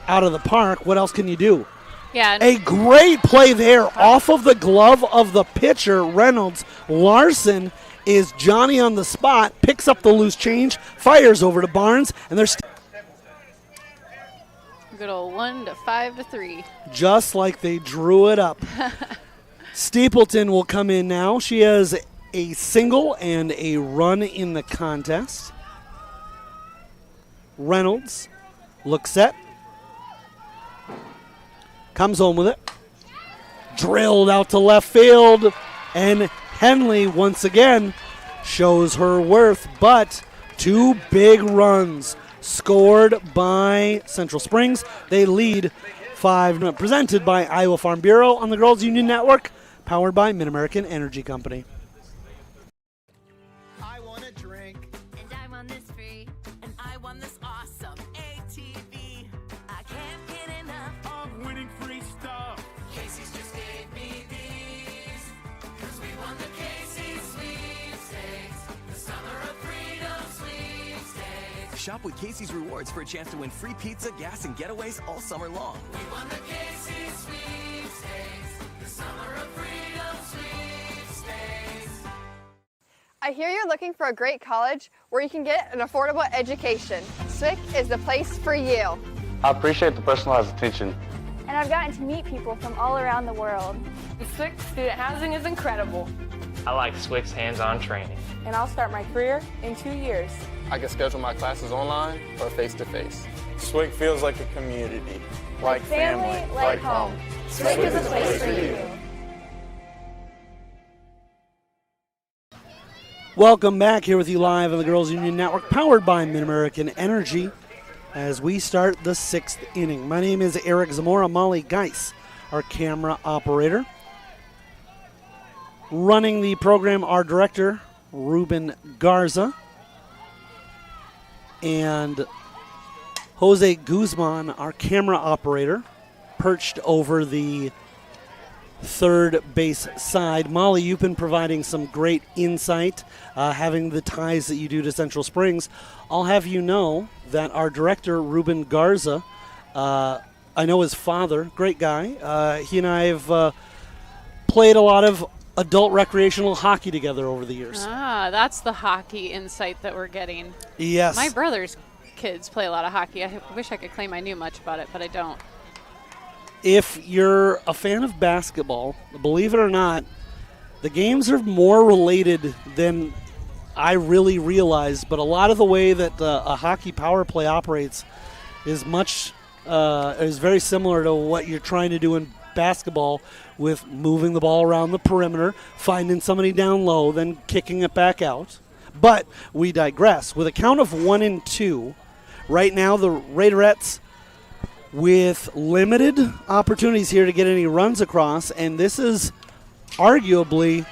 out of the park, what else can you do? Yeah. A great play there off of the glove of the pitcher, Reynolds. Larson is Johnny on the spot, picks up the loose change, fires over to Barnes, and they're good old 1 to 5 to 3. Just like they drew it up. Stapleton will come in now. She has a single and a run in the contest. Reynolds looks set. Comes home with it. Drilled out to left field. And Henley once again shows her worth. But 2 big runs scored by Central Springs. They lead 5. Presented by Iowa Farm Bureau on the Girls Union Network. Powered by Mid-American Energy Company. I want a drink. And I want this free. And I want this awesome ATV. I can't get enough of winning free stuff. Casey's just gave me these. Cause we won the Casey's sweepstakes. The summer of freedom sweepstakes. Shop with Casey's Rewards for a chance to win free pizza, gas, and getaways all summer long. We won the Casey's sweepstakes. The summer of freedom sweepstakes. I hear you're looking for a great college where you can get an affordable education. SWIC is the place for you. I appreciate the personalized attention. And I've gotten to meet people from all around the world. SWIC student housing is incredible. I like SWIC's hands-on training. And I'll start my career in 2 years. I can schedule my classes online or face-to-face. SWIC feels like a community, like family, like home. SWIC is a place for you. Welcome back here with you live on the Girls Union Network, powered by Mid-American Energy, as we start the 6th inning. My name is Eric Zamora. Molly Geis, our camera operator. Running the program, our director, Ruben Garza. And Jose Guzman, our camera operator, perched over the third base side. Molly, you've been providing some great insight, having the ties that you do to Central Springs. I'll have you know that our director, Ruben Garza, I know his father, great guy. He and I have played a lot of adult recreational hockey together over the years. Ah, that's the hockey insight that we're getting. Yes. My brother's kids play a lot of hockey. I wish I could claim I knew much about it, but I don't. If you're a fan of basketball, believe it or not, the games are more related than I really realized, but a lot of the way that a hockey power play operates is very similar to what you're trying to do in basketball, with moving the ball around the perimeter, finding somebody down low, then kicking it back out. But we digress. With a count of 1-2, right now the Raiderettes with limited opportunities here to get any runs across, and this is arguably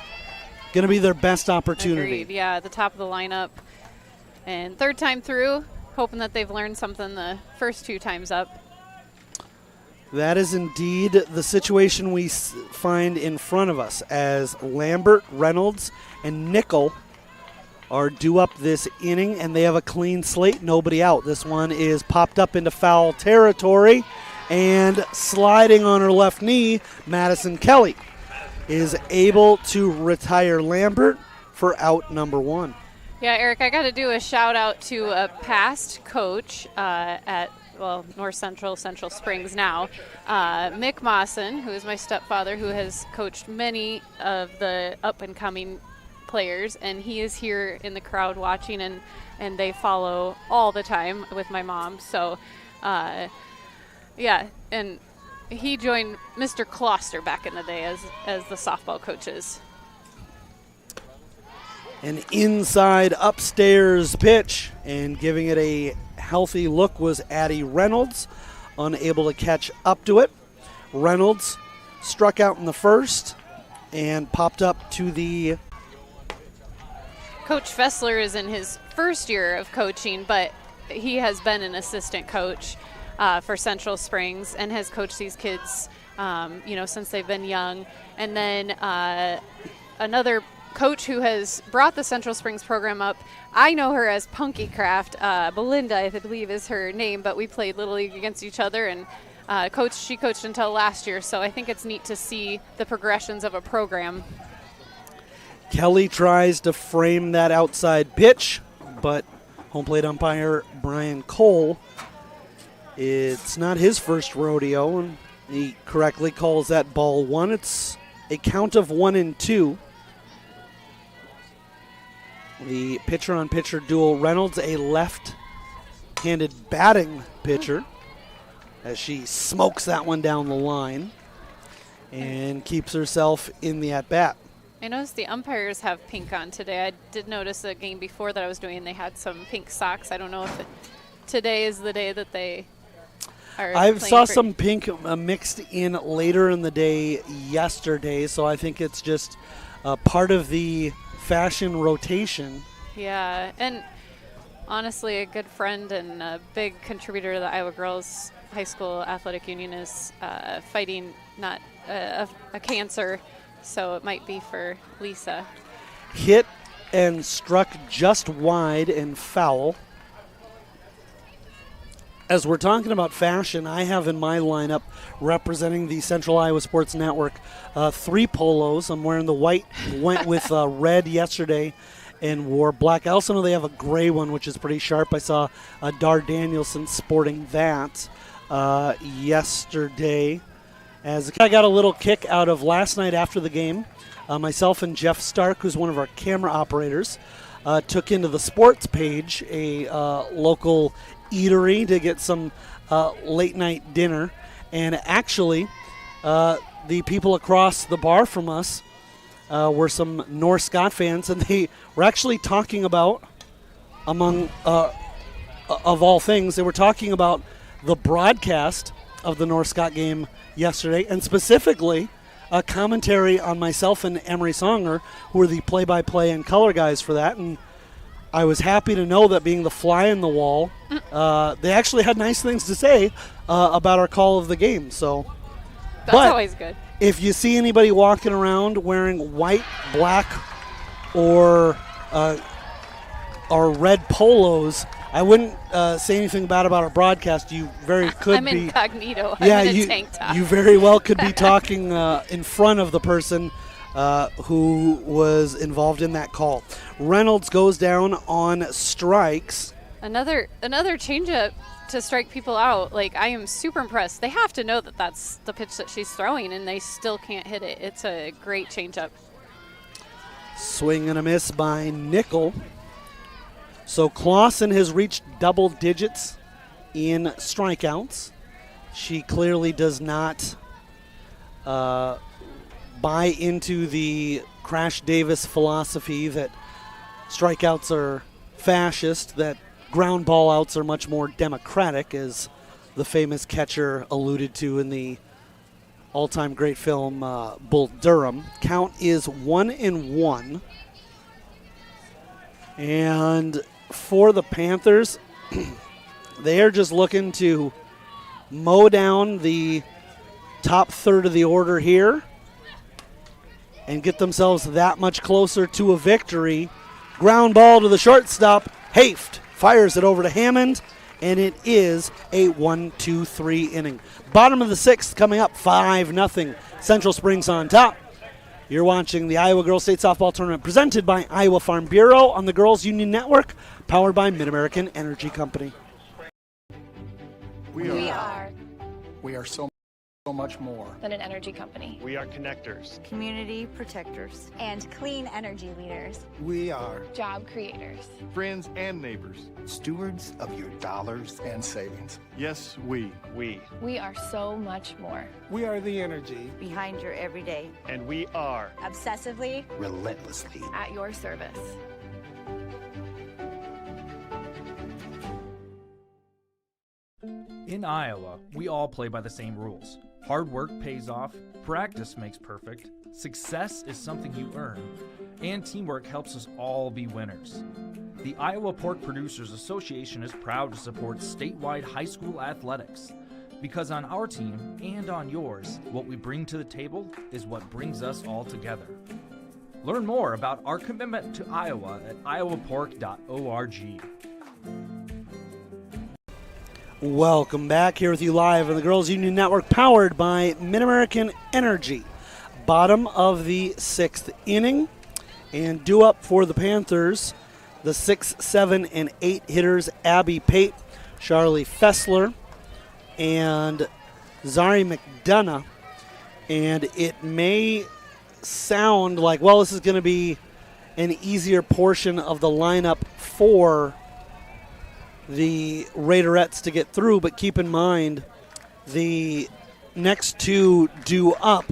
going to be their best opportunity. Agreed. Yeah, at the top of the lineup. And third time through, hoping that they've learned something the first 2 times up. That is indeed the situation we find in front of us, as Lambert, Reynolds, and Nickel are due up this inning, and they have a clean slate, nobody out. This one is popped up into foul territory, and sliding on her left knee, Madison Kelly is able to retire Lambert for out number 1. Yeah, Eric, I got to do a shout out to a past coach at North Central Springs now, Mick Mawson, who is my stepfather, who has coached many of the up-and-coming players, and he is here in the crowd watching, and they follow all the time with my mom. So, yeah, and he joined Mr. Kloster back in the day as the softball coaches. An inside upstairs pitch, and giving it a healthy look was Addie Reynolds, unable to catch up to it. Reynolds struck out in the first and popped up to the... Coach Fessler is in his first year of coaching, but he has been an assistant coach for Central Springs and has coached these kids, since they've been young. And then another coach who has brought the Central Springs program up, I know her as Punky Craft. Belinda, I believe, is her name, but we played Little League against each other, and She coached until last year, so I think it's neat to see the progressions of a program. Kelly tries to frame that outside pitch, but home plate umpire Brian Cole, it's not his first rodeo, and he correctly calls that ball one. It's a count of 1-2. The pitcher-on-pitcher duel. Reynolds, a left-handed batting pitcher, as she smokes that one down the line and keeps herself in the at-bat. I noticed the umpires have pink on today. I did notice a game before that I was doing, they had some pink socks. I don't know if today is the day that they are I saw for some pink mixed in later in the day yesterday, so I think it's just part of the fashion rotation. Yeah, and honestly, a good friend and a big contributor to the Iowa Girls High School Athletic Union is fighting not a cancer, so it might be for Lisa. Hit and struck just wide and foul. As we're talking about fashion, I have in my lineup representing the Central Iowa Sports Network 3 polos. I'm wearing the white, went with red yesterday and wore black. I also know they have a gray one, which is pretty sharp. I saw Dar Danielson sporting that yesterday. As I got a little kick out of last night after the game, myself and Jeff Stark, who's one of our camera operators, took into the sports page a local eatery to get some late night dinner, and actually the people across the bar from us were some North Scott fans, and they were actually talking about, among of all things, they were talking about the broadcast of the North Scott game yesterday, and specifically a commentary on myself and Emery Songer, who were the play-by-play and color guys for that. And I was happy to know that, being the fly in the wall, they actually had nice things to say about our call of the game. So that's always good. If you see anybody walking around wearing white, black, or red polos, I wouldn't say anything bad about our broadcast. You very could I'm be incognito. Yeah, I'm in a tank top. You very well could be talking in front of the person who was involved in that call. Reynolds goes down on strikes. Another changeup to strike people out. Like, I am super impressed. They have to know that that's the pitch that she's throwing, and they still can't hit it. It's a great changeup. Swing and a miss by Nickel. So Clausen has reached double digits in strikeouts. She clearly does not buy into the Crash Davis philosophy that strikeouts are fascist, that ground ball outs are much more democratic, as the famous catcher alluded to in the all-time great film Bull Durham. Count is 1-1. And for the Panthers, they are just looking to mow down the top third of the order here and get themselves that much closer to a victory. Ground ball to the shortstop. Haft fires it over to Hammond, and it is a 1-2-3 inning. Bottom of the 6th coming up, 5-0. Central Springs on top. You're watching the Iowa Girls State Softball Tournament presented by Iowa Farm Bureau on the Girls Union Network, powered by Mid-American Energy Company. We are so much more than an energy company. We are connectors, community protectors, and clean energy leaders. We are Job creators. friends and neighbors, stewards of your dollars and savings. Yes, we. We are so much more. We are the energy behind your everyday. And we are Obsessively, relentlessly At your service. In Iowa, we all play by the same rules. Hard work pays off, practice makes perfect, success is something you earn, and teamwork helps us all be winners. The Iowa Pork Producers Association is proud to support statewide high school athletics, because on our team and on yours, what we bring to the table is what brings us all together. Learn more about our commitment to Iowa at iowapork.org. Welcome back here with you live on the Girls Union Network, powered by Mid-American Energy. Bottom of the 6th inning, and due up for the Panthers, the 6, 7, and 8 hitters, Abby Pate, Charlie Fessler, and Zari McDonough. And it may sound like, well, this is going to be an easier portion of the lineup for the Raiderettes to get through, but keep in mind the next two due up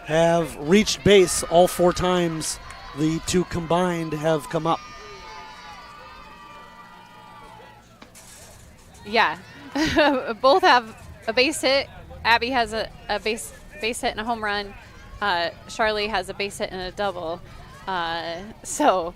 have reached base all 4 times the 2 combined have come up. Yeah, both have a base hit. Abby has a base hit and a home run. Charlie has a base hit and a double. So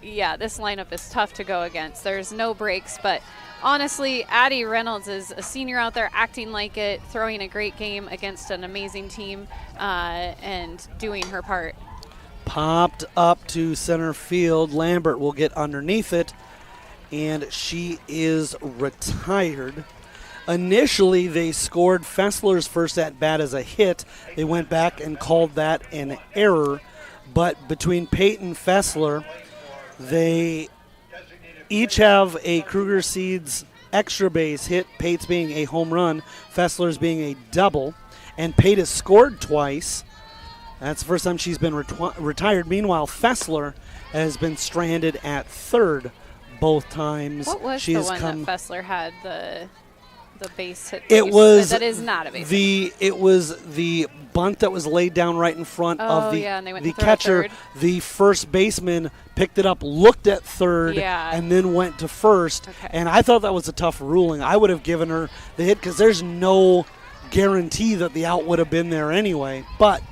yeah, this lineup is tough to go against. There's no breaks, but honestly, Addie Reynolds is a senior out there acting like it, throwing a great game against an amazing team, and doing her part. Popped up to center field. Lambert will get underneath it, and she is retired. Initially, they scored Fessler's first at-bat as a hit. They went back and called that an error, but between Pate and Fessler, they each have a Kruger Seeds extra base hit, Pate's being a home run, Fessler's being a double, and Pate has scored twice. That's the first time she's been retired. Meanwhile, Fessler has been stranded at third both times. What was she the has one come that Fessler had, the base hit? It was that is not a base hit. It was the bunt that was laid down right in front of the, and they went the to throw catcher. third. The first baseman picked it up, looked at third, Yeah. and then went to first. Okay. And I thought that was a tough ruling. I would have given her the hit because there's no guarantee that the out would have been there anyway. But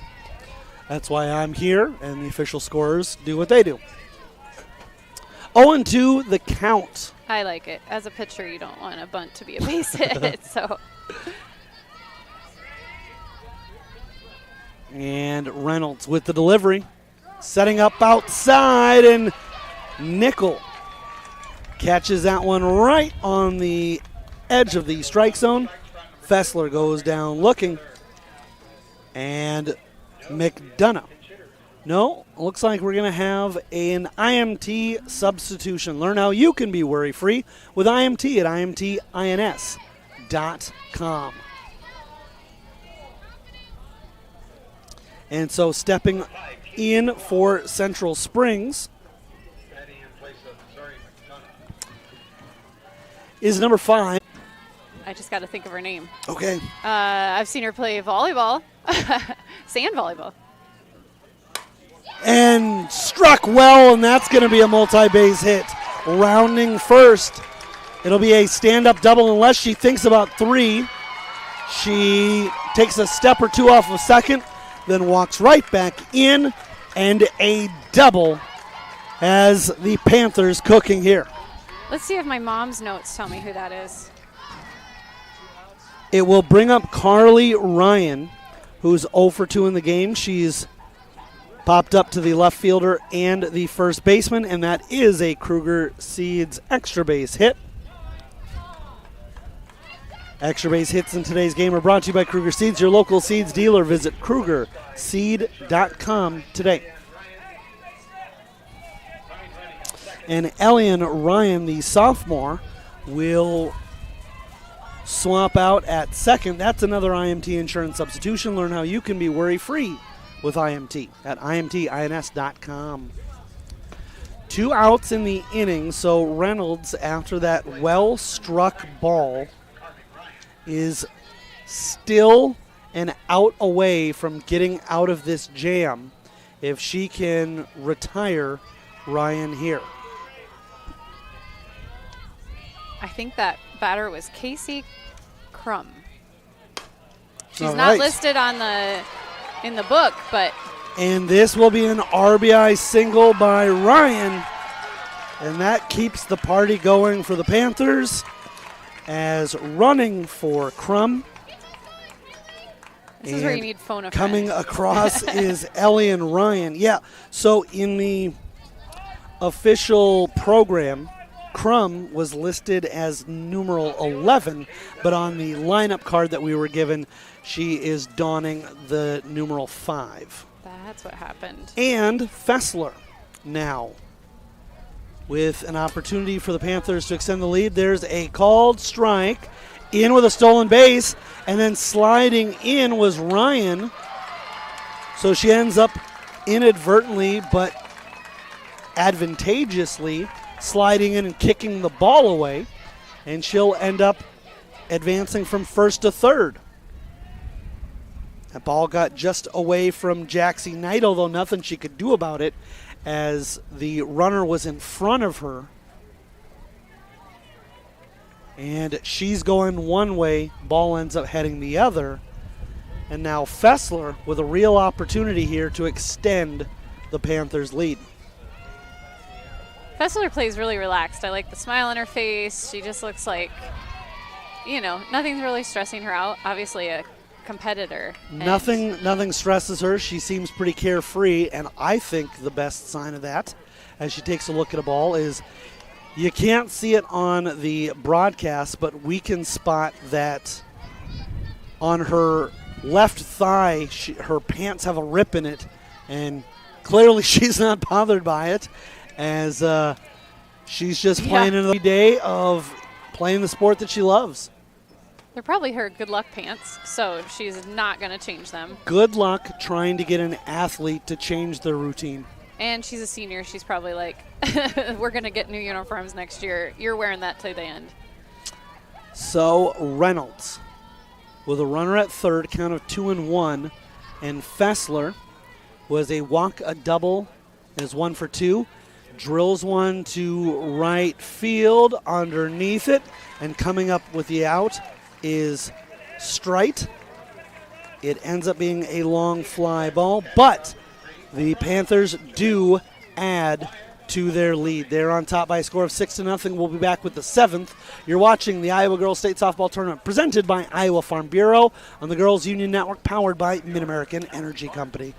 that's why I'm here, and the official scorers do what they do. 0-2 the count. I like it. As a pitcher, you don't want a bunt to be a base hit. So. And Reynolds with the delivery. Setting up outside, and Nickel catches that one right on the edge of the strike zone. Fessler goes down looking. And McDonough. No, looks like we're going to have an IMT substitution. Learn how you can be worry-free with IMT at imtins.com. And so stepping in for Central Springs is number 5. I just got to think of her name. Okay. I've seen her play volleyball, sand volleyball. And struck well, and that's going to be a multi-base hit. Rounding first. It'll be a stand-up double unless she thinks about 3. She takes a step or 2 off of second, then walks right back in, and a double as the Panthers cooking here. Let's see if my mom's notes tell me who that is. It will bring up Carly Ryan, who's 0 for 2 in the game. She's popped up to the left fielder and the first baseman, and that is a Kruger Seeds extra base hit. Extra base hits in today's game are brought to you by Kruger Seeds, your local seeds dealer. Visit KrugerSeed.com today. And Elian Ryan, the sophomore, will swap out at second. That's another IMT insurance substitution. Learn how you can be worry-free with IMT at imtins.com. 2 outs in the inning, so Reynolds, after that well-struck ball, is still an out away from getting out of this jam if she can retire Ryan here. I think that batter was Casey Crum. She's All not right. listed on in the book, but And this will be an RBI single by Ryan, and that keeps the party going for the Panthers. As running for Crum. this is where you need phone a friend. Coming across is Elian Ryan. Yeah, so in the official program, Crum was listed as numeral 11, but on the lineup card that we were given, she is donning the numeral 5. That's what happened. And Fessler now with an opportunity for the Panthers to extend the lead. There's a called strike, in with a stolen base, and then sliding in was Ryan. So she ends up inadvertently but advantageously sliding in and kicking the ball away, and she'll end up advancing from first to third. That ball got just away from Jaxie Knight, although nothing she could do about it as the runner was in front of her. And she's going one way, ball ends up heading the other. And now Fessler with a real opportunity here to extend the Panthers' lead. Fessler plays really relaxed. I like the smile on her face. She just looks like, nothing's really stressing her out. Obviously a competitor. Nothing stresses her. She seems pretty carefree, and I think the best sign of that, as she takes a look at a ball, is you can't see it on the broadcast, but we can spot that on her left thigh, her pants have a rip in it, and clearly she's not bothered by it, as she's just playing another day of playing the sport that she loves. They're probably her good luck pants, so she's not going to change them. Good luck trying to get an athlete to change their routine. And she's a senior. She's probably like, we're going to get new uniforms next year. You're wearing that to the end. So Reynolds with a runner at third, count of 2-1, and Fessler was a walk, a double, and is 1 for 2. Drills one to right field underneath it, and coming up with the out is Strite. It ends up being a long fly ball, but the Panthers do add to their lead. They're on top by a score of 6-0. We'll be back with the 7th. You're watching the Iowa Girls State Softball Tournament presented by Iowa Farm Bureau on the Girls Union Network, powered by Mid-American Energy Company.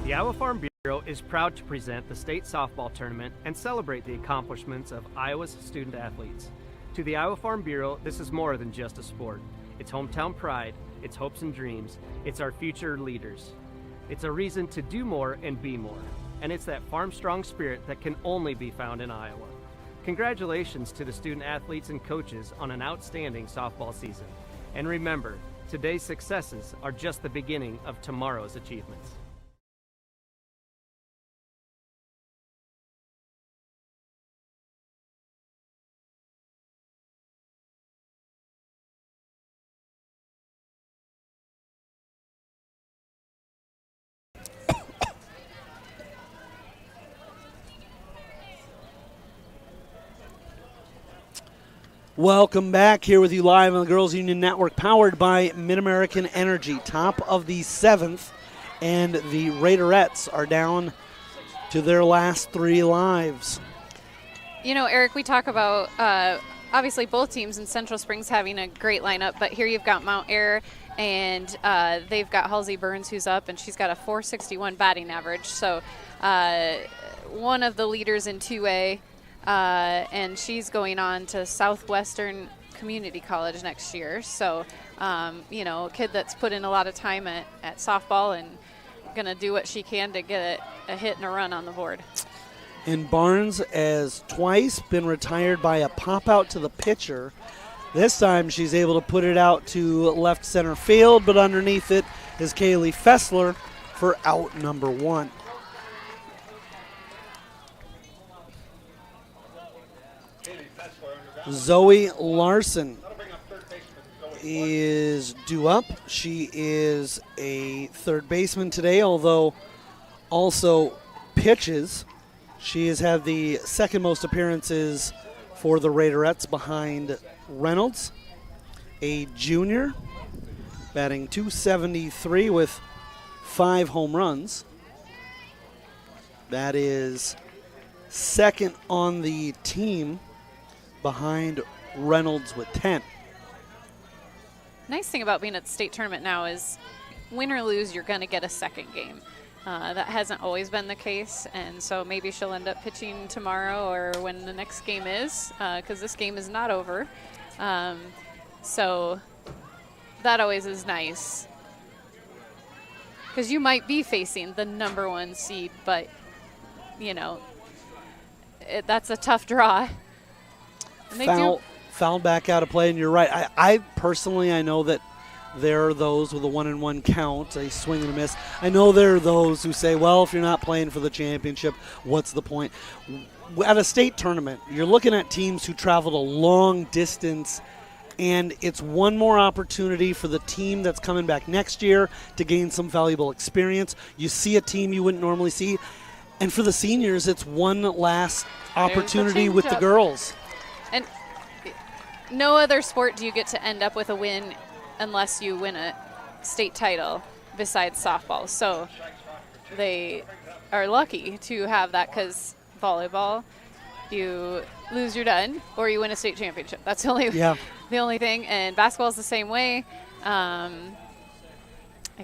The Iowa Farm Bureau is proud to present the state softball tournament and celebrate the accomplishments of Iowa's student athletes. To the Iowa Farm Bureau, this is more than just a sport. It's hometown pride, it's hopes and dreams, it's our future leaders. It's a reason to do more and be more. And it's that farm strong spirit that can only be found in Iowa. Congratulations to the student athletes and coaches on an outstanding softball season. And remember, today's successes are just the beginning of tomorrow's achievements. Welcome back, here with you live on the Girls Union Network, powered by Mid-American Energy. Top of the 7th, and the Raiderettes are down to their last 3 lives. Eric, we talk about obviously both teams in Central Springs having a great lineup, but here you've got Mount Ayr, and they've got Halsey Burns, who's up, and she's got a .461 batting average. So one of the leaders in 2A. And she's going on to Southwestern Community College next year. So, a kid that's put in a lot of time at softball and going to do what she can to get a hit and a run on the board. And Barnes has twice been retired by a pop out to the pitcher. This time she's able to put it out to left center field, but underneath it is Kaylee Fessler for out number 1. Zoe Larson is due up. She is a third baseman today, although also pitches. She has had the second most appearances for the Raiderettes behind Reynolds, a junior, batting .273 with 5 home runs. That is second on the team behind Reynolds with 10. Nice thing about being at the state tournament now is win or lose, you're going to get a second game. That hasn't always been the case, and so maybe she'll end up pitching tomorrow or when the next game is, because this game is not over. So that always is nice, because you might be facing the #1 seed, but, you know, that's a tough draw. And fouled back out of play, and you're right. I personally, I know that there are those with a 1-1 count, a swing and a miss. I know there are those who say, well, if you're not playing for the championship, what's the point? At a state tournament, you're looking at teams who traveled a long distance, and it's one more opportunity for the team that's coming back next year to gain some valuable experience. You see a team you wouldn't normally see. And for the seniors, it's one last opportunity with the girls. And no other sport do you get to end up with a win unless you win a state title besides softball. So they are lucky to have that, because volleyball, you lose, you're done, or you win a state championship. That's the only thing. And basketball is the same way. I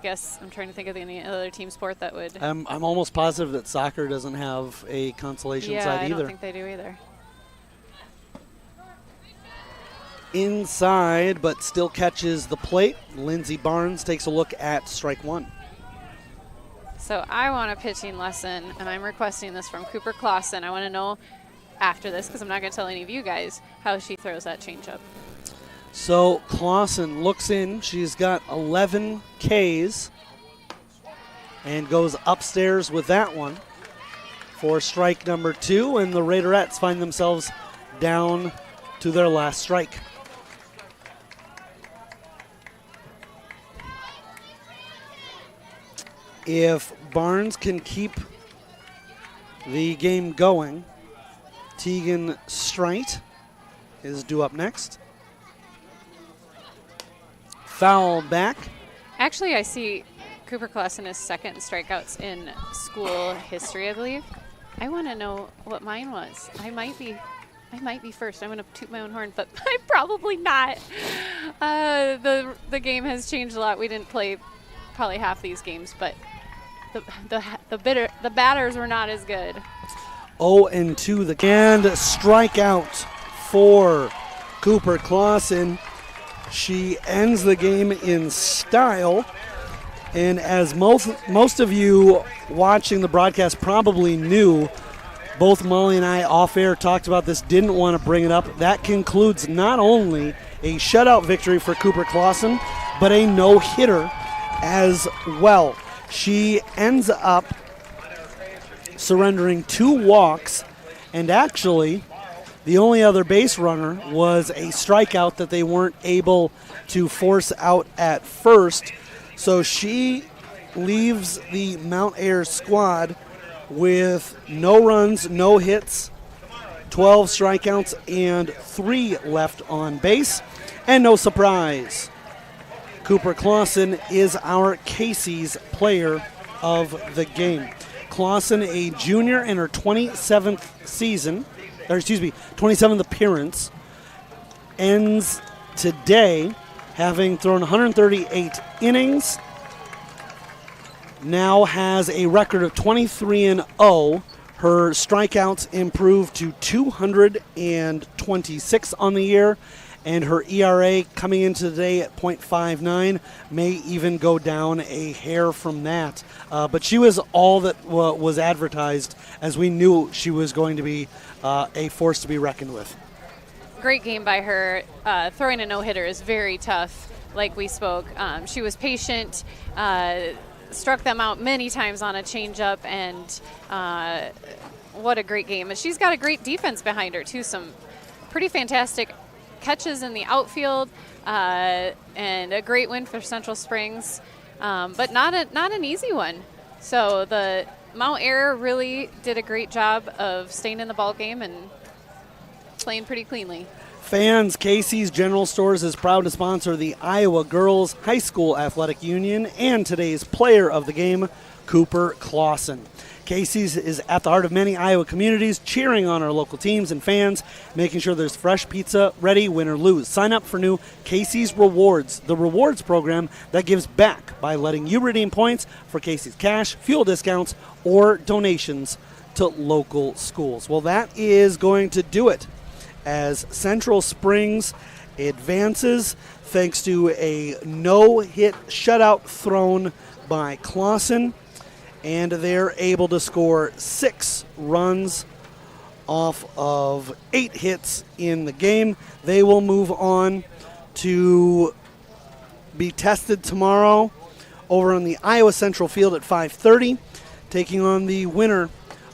guess I'm trying to think of any other team sport that would. I'm almost positive that soccer doesn't have a consolation side either. Yeah, I don't think they do either. Inside, but still catches the plate. Lindsey Barnes takes a look at strike one. So I want a pitching lesson, and I'm requesting this from Cooper Clausen. I want to know after this, because I'm not going to tell any of you guys, how she throws that changeup. So Clausen looks in. She's got 11 Ks and goes upstairs with that one for strike number 2, and the Raiderettes find themselves down to their last strike. If Barnes can keep the game going, Tegan Strite is due up next. Foul back. Actually, I see Cooper Clausen is second in strikeouts in school history, I believe. I want to know what mine was. I might be first. I'm going to toot my own horn, but I'm probably not. The game has changed a lot. We didn't play probably half these games, but the batters were not as good. 0-2 and strikeout for Cooper Clausen. She ends the game in style, and as most of you watching the broadcast probably knew, both Molly and I off air talked about this, didn't want to bring it up. That concludes not only a shutout victory for Cooper Clausen, but a no-hitter as well. She ends up surrendering 2 walks, and actually the only other base runner was a strikeout that they weren't able to force out at first. So she leaves the Mount Ayr squad with no runs, no hits, 12 strikeouts, and 3 left on base. And no surprise, Cooper Clausen is our Casey's player of the game. Clausen, a junior in her 27th season, 27th appearance, ends today having thrown 138 innings, now has a record of 23-0. Her strikeouts improved to 226 on the year, and her ERA coming into today at .59 may even go down a hair from that. But she was all that was advertised, as we knew she was going to be a force to be reckoned with. Great game by her. Throwing a no-hitter is very tough, like we spoke. She was patient, struck them out many times on a changeup, and what a great game. And she's got a great defense behind her, too. Some pretty fantastic catches in the outfield, and a great win for Central Springs, but not an easy one. So the Mount Ayr really did a great job of staying in the ball game and playing pretty cleanly. Fans, Casey's General Stores is proud to sponsor the Iowa Girls High School Athletic Union and today's player of the game, Cooper Clausen. Casey's is at the heart of many Iowa communities, cheering on our local teams and fans, making sure there's fresh pizza ready, win or lose. Sign up for new Casey's Rewards, the rewards program that gives back by letting you redeem points for Casey's cash, fuel discounts, or donations to local schools. Well, that is going to do it as Central Springs advances thanks to a no-hit shutout thrown by Clausen, and they're able to score 6 runs off of 8 hits in the game. They will move on to be tested tomorrow over on the Iowa Central Field at 5:30, taking on the winner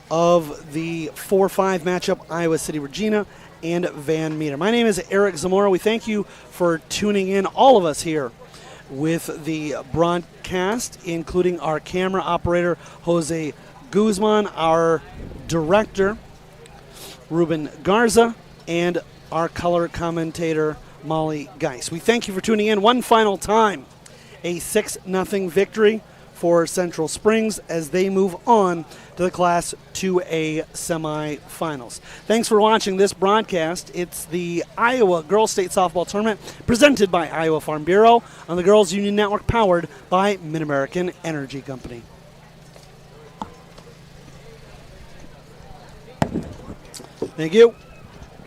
of the 4-5 matchup, Iowa City Regina and Van Meter. My name is Eric Zamora. We thank you for tuning in, all of us here, with the broadcast, including our camera operator, Jose Guzman, our director, Ruben Garza, and our color commentator, Molly Geis. We thank you for tuning in one final time. A 6-0 victory for Central Springs as they move on to the Class 2A semifinals. Thanks for watching this broadcast. It's the Iowa Girls State Softball Tournament presented by Iowa Farm Bureau on the Girls Union Network, powered by Mid-American Energy Company. Thank you.